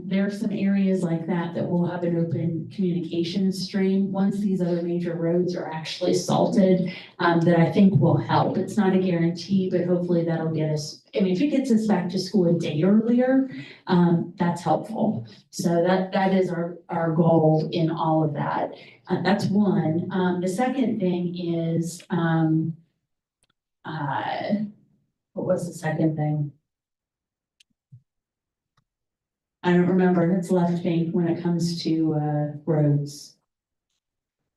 there are some areas like that that will have an open communication stream once these other major roads are actually salted, that I think will help. It's not a guarantee, but hopefully that'll get us, I mean, if it gets us back to school a day earlier, that's helpful. So that is our goal in all of that. That's one. The second thing is, what was the second thing? I don't remember. It's left me when it comes to roads.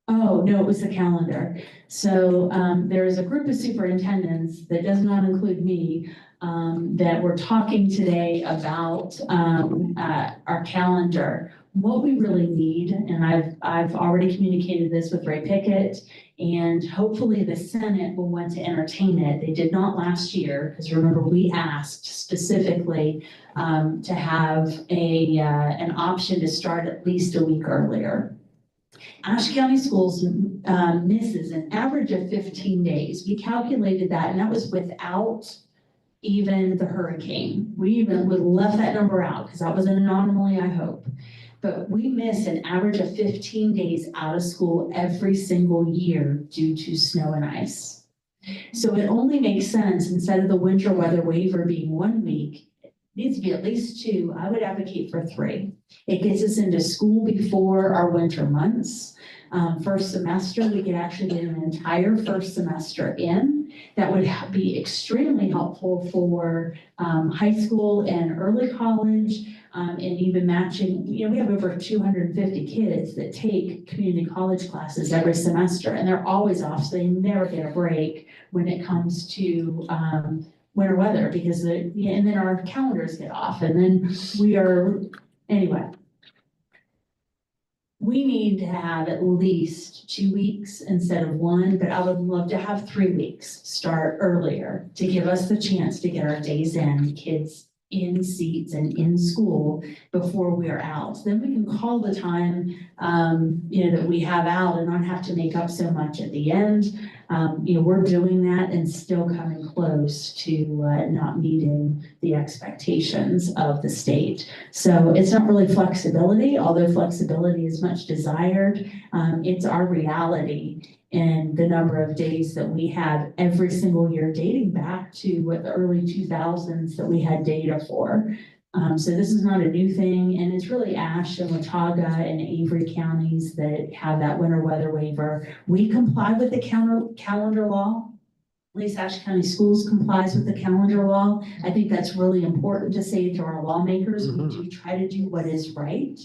Oh, no, it was the calendar. So there is a group of superintendents that does not include me that were talking today about our calendar. What we really need, and I've already communicated this with Ray Pickett, and hopefully the Senate will want to entertain it. They did not last year, because remember, we asked specifically to have an option to start at least a week earlier. Ashe County Schools misses an average of 15 days. We calculated that, and that was without even the hurricane. We even would have left that number out because that was an anomaly, I hope. But we miss an average of 15 days out of school every single year due to snow and ice. So it only makes sense, instead of the winter weather waiver being 1 week, it needs to be at least 2. I would advocate for 3. It gets us into school before our winter months. First semester, we could actually get an entire first semester in. That would be extremely helpful for high school and early college, and even matching. You know, we have over 250 kids that take community college classes every semester, and they're always off, so they never get a break when it comes to winter weather, because and then our calendars get off, and then anyway. We need to have at least 2 weeks instead of 1, but I would love to have 3 weeks start earlier to give us the chance to get our days in, kids in seats and in school before we are out. Then we can call the time, that we have out and not have to make up so much at the end. We're doing that and still coming close to not meeting the expectations of the state. So it's not really flexibility, although flexibility is much desired. It's our reality and the number of days that we have every single year dating back to the early 2000s that we had data for. So this is not a new thing, and it's really Ashe and Watauga and Avery counties that have that winter weather waiver. We comply with the calendar law. At least Ashe County Schools complies with the calendar law. I think that's really important to say to our lawmakers. We do try to do what is right.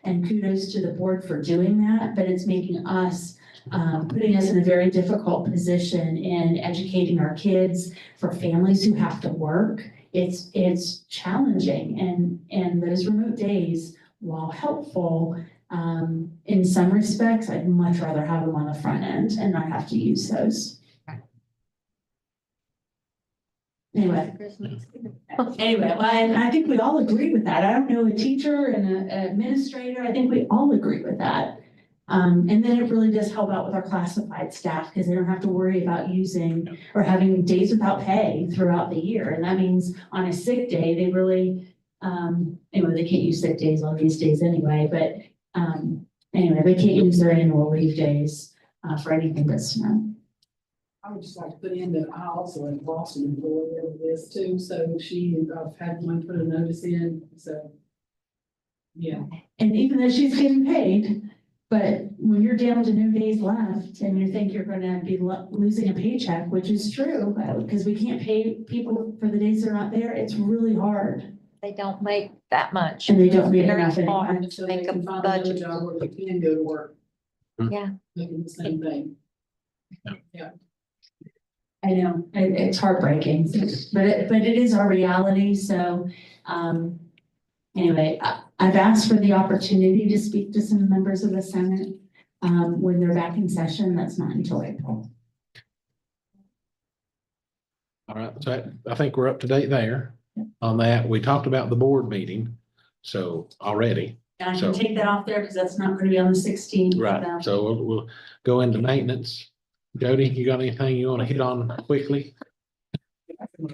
And kudos to the board for doing that, but it's making us putting us in a very difficult position in educating our kids. For families who have to work, it's challenging, and those remote days, while helpful, in some respects, I'd much rather have them on the front end and not have to use those. Anyway, well, and I think we all agree with that. I don't know a teacher and an administrator. I think we all agree with that. And then it really does help out with our classified staff because they don't have to worry about using or having days without pay throughout the year. And that means on a sick day, they really, anyway, they can't use sick days on these days anyway, but anyway, they can't use their annual leave days for anything but snow. I would just like to put in that I also am Boston employee of this too, so she had one put a notice in, so. Yeah. And even though she's getting paid, but when you're down to no days left and you think you're gonna be losing a paycheck, which is true, because we can't pay people for the days they're not there, it's really hard. They don't make that much. And they don't make Very enough hard anymore. to make a budget. Job where they can go to work. Yeah. Doing the same thing. Yeah. I know, it's heartbreaking, but it is our reality, so, anyway, I've asked for the opportunity to speak to some members of the Senate. when they're back in session, that's not until April. All right, so I think we're up to date there on that. We talked about the board meeting, so already. And I So- can take that off there because that's not gonna be on the 16th. Right, so we'll go into maintenance. Jody, you got anything you want to hit on quickly? All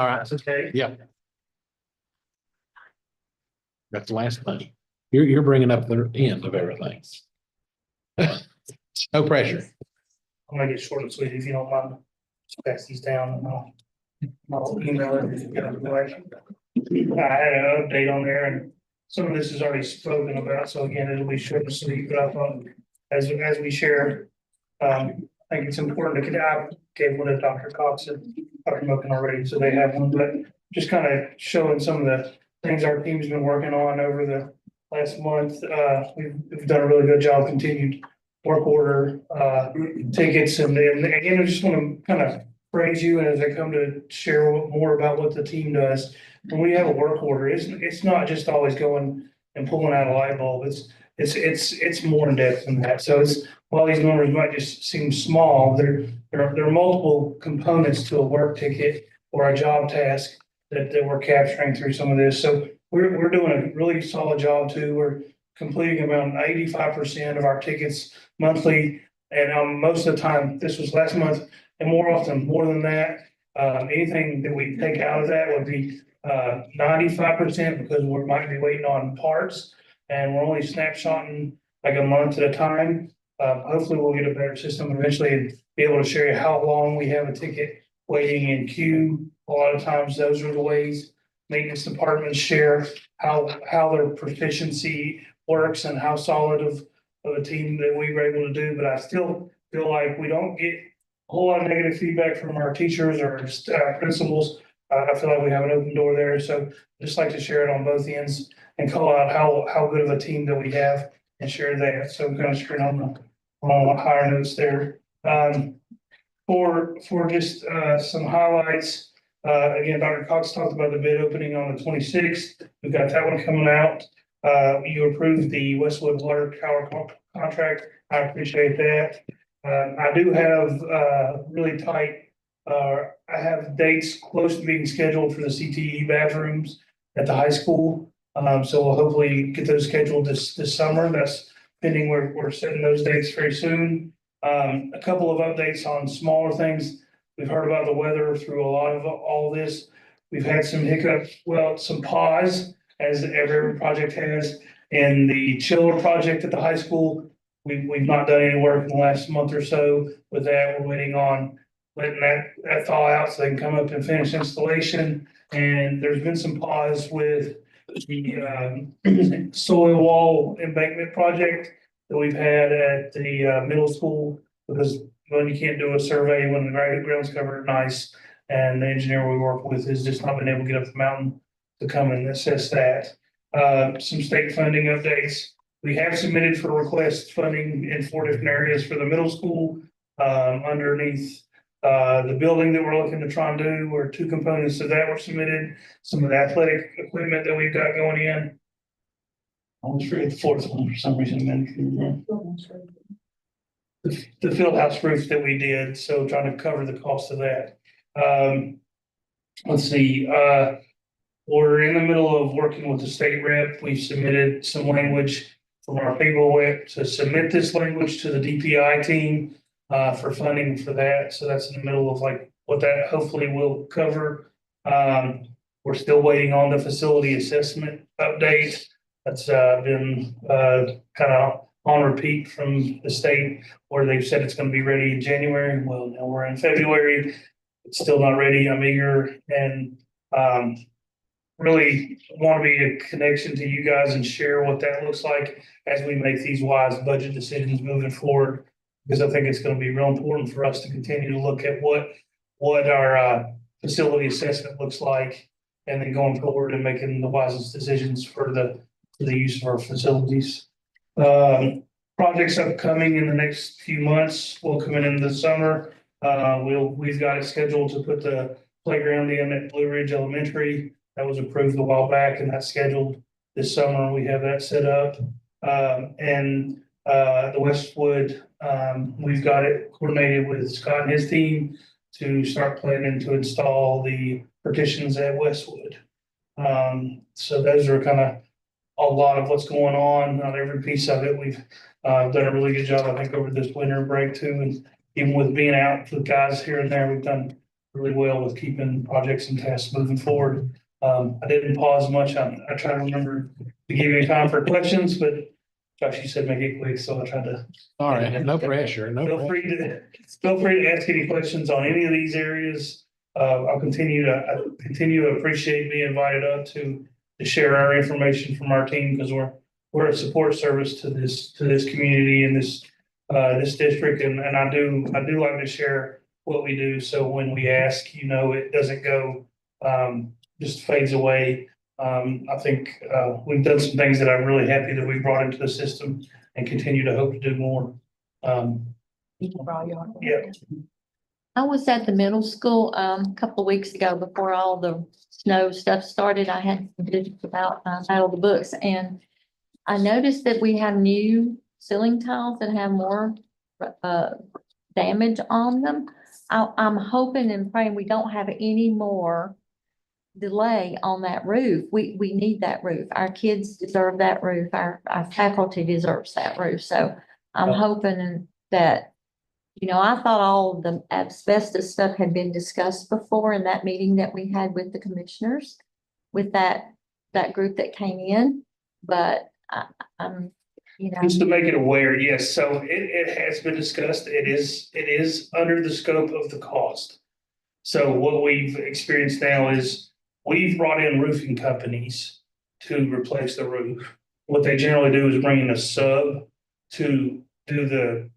right. That's okay. Yeah. That's the last thing. You're bringing up the end of everything. No pressure. I'm gonna get short and sweet if you don't mind. Just pass these down and I'll email it. If you get it right. I had an update on there and some of this is already spoken about, so again, it'll be short and sweet, but I thought as we share, I think it's important to, I gave one to Dr. Cox and Dr. Moken already, so they have one, but just kind of showing some of the things our team's been working on over the last month. We've done a really good job, continued work order, tickets, and again, I just want to kind of praise you as I come to share more about what the team does. When we have a work order, it's not just always going and pulling out a light bulb. It's more in depth than that. So while these numbers might just seem small, there are multiple components to a work ticket or a job task that we're capturing through some of this. So we're doing a really solid job too. We're completing about 85% of our tickets monthly. And most of the time, this was last month, and more often, more than that, anything that we take out of that would be 95% because we might be waiting on parts and we're only snapshotting like a month at a time. Hopefully we'll get a better system eventually and be able to show you how long we have a ticket waiting in queue. A lot of times those are the ways maintenance departments share how their proficiency works and how solid of a team that we were able to do. But I still feel like we don't get a whole lot of negative feedback from our teachers or principals. I feel like we have an open door there. So just like to share it on both ends and call out how good of a team that we have and share that. So I'm kind of screen on the higher notes there. For just some highlights, again, Dr. Cox talked about the bid opening on the 26th. We've got that one coming out. You approved the Westwood Water Tower contract. I appreciate that. I do have really tight, I have dates close to being scheduled for the CTE bathrooms at the high school. So we'll hopefully get those scheduled this summer. That's pending. We're setting those dates very soon. A couple of updates on smaller things. We've heard about the weather through a lot of all this. We've had some hiccups, well, some pause as every project has. And the chiller project at the high school, we've not done any work in the last month or so with that. We're waiting on letting that thaw out so they can come up and finish installation. And there's been some pause with the soil wall embankment project that we've had at the middle school, because when you can't do a survey when the ground's covered in ice, and the engineer we work with has just not been able to get up the mountain to come and assess that. Some state funding updates. We have submitted for request funding in 4 different areas for the middle school, underneath the building that we're looking to try and do, where 2 components of that were submitted. Some of the athletic equipment that we've got going in. I almost forget the 4th one for some reason. The field house roof that we did, so trying to cover the cost of that. Let's see, we're in the middle of working with the state rep. We've submitted some language from our people to submit this language to the DPI team for funding for that. So that's in the middle of like what that hopefully will cover. We're still waiting on the facility assessment update. That's been kind of on repeat from the state, where they've said it's going to be ready in January. Well, now we're in February. It's still not ready. I'm eager and really want to be a connection to you guys and share what that looks like as we make these wise budget decisions moving forward, because I think it's going to be real important for us to continue to look at what our facility assessment looks like, and then going forward and making the wisest decisions for the use of our facilities. Projects upcoming in the next few months will come in the summer. We've got it scheduled to put the playground in at Blue Ridge Elementary. That was approved a while back, and that's scheduled this summer. We have that set up. And the Westwood, we've got it coordinated with Scott and his team to start planning to install the partitions at Westwood. So those are kind of a lot of what's going on every piece of it. We've done a really good job, I think, over this winter break too. And even with being out with guys here and there, we've done really well with keeping projects and tasks moving forward. I didn't pause much. I tried to remember to give you time for questions, but Josh, you said make it quick, so I tried to. All right, no pressure, no Feel pressure. feel free to ask any questions on any of these areas. I continue to appreciate being invited up to share our information from our team, because we're a support service to this community and this district, and I do like to share what we do. So when we ask, it doesn't go, just fades away. I think we've done some things that I'm really happy that we brought into the system and continue to hope to do more. Yeah. I was at the middle school, a couple of weeks ago before all the snow stuff started. I had some visions about, Battle of the Books, and I noticed that we have new ceiling tiles that have more, damage on them. I'm hoping and praying we don't have any more delay on that roof. We need that roof. Our kids deserve that roof. Our faculty deserves that roof. So I'm hoping that, I thought all the asbestos stuff had been discussed before in that meeting that we had with the commissioners, with that group that came in, but Just to make it aware, yes, so it has been discussed. It is under the scope of the cost. So what we've experienced now is we've brought in roofing companies to replace the roof. What they generally do is bring in a sub to do the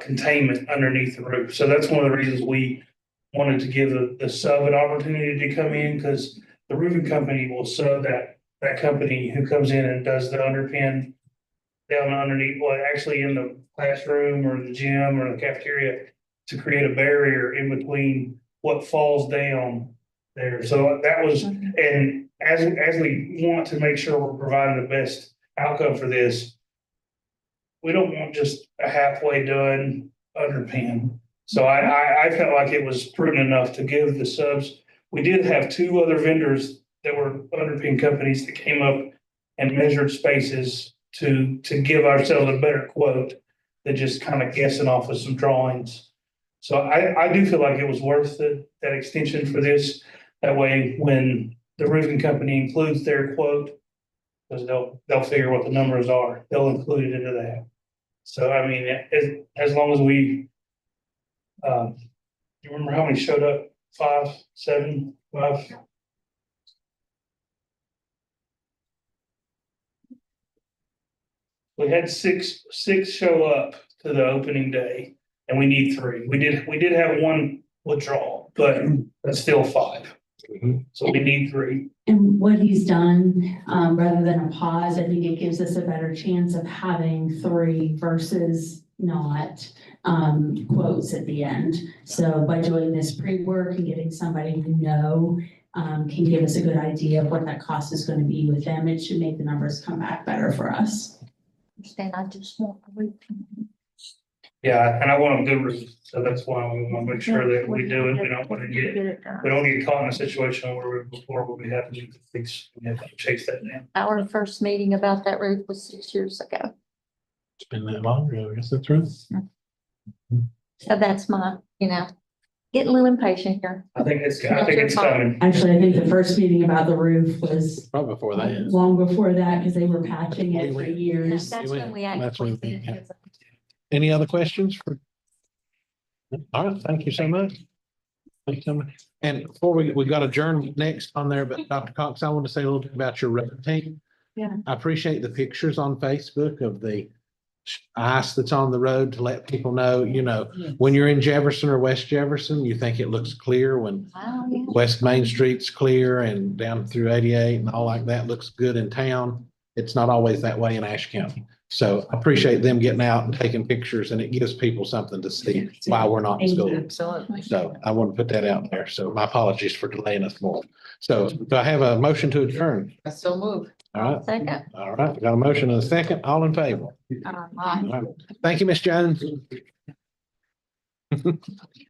containment underneath the roof. So that's one of the reasons we wanted to give the sub an opportunity to come in, because the roofing company will sub that company who comes in and does the underpin down underneath, well, actually in the classroom or the gym or the cafeteria, to create a barrier in between what falls down there. So that was, and as we want to make sure we're providing the best outcome for this, we don't want just a halfway done underpin. So I felt like it was prudent enough to give the subs. We did have two other vendors that were underpin companies that came up and measured spaces to give ourselves a better quote than just kind of guessing off of some drawings. So I do feel like it was worth that extension for this. That way, when the roofing company includes their quote, because they'll figure what the numbers are, they'll include it into that. So, I mean, as long as we, you remember how many showed up? 5, 7, 5? We had six show up to the opening day, and we need 3. We did have 1 withdrawal, but that's still 5. So we need 3. And what he's done, rather than a pause, I think it gives us a better chance of having 3 versus not quotes at the end. So by doing this pre-work and getting somebody who can give us a good idea of what that cost is going to be with them, it should make the numbers come back better for us. I just want the roof. Yeah, and I want a good roof, so that's why we want to make sure that we do it. We don't want to we don't get caught in a situation where we'll be having to fix, we have to chase that down. Our first meeting about that roof was 6 years ago. It's been that long ago, I guess that's right. So that's my, getting a little impatient here. I think it's coming. Actually, I think the first meeting about the roof was Probably before that. long before that, because they were patching it for years. That's when we That's when actually. we- Any other questions for? All right, thank you so much. Thank you so much. And before we got adjourned next on there, but Dr. Cox, I want to say a little bit about your road team. Yeah. I appreciate the pictures on Facebook of the ice that's on the road to let people know, when you're in Jefferson or West Jefferson, you think it looks clear when Wow, yeah. West Main Street's clear and down through 88 and all like that looks good in town. It's not always that way in Ashe County. So I appreciate them getting out and taking pictures, and it gives people something to see while we're not in school. Absolutely. So I want to put that out there. So my apologies for delaying us more. So do I have a motion to adjourn? I so move. All right, Second. all right, got a motion and a second, all in favor? All right. Thank you, Ms. Jones.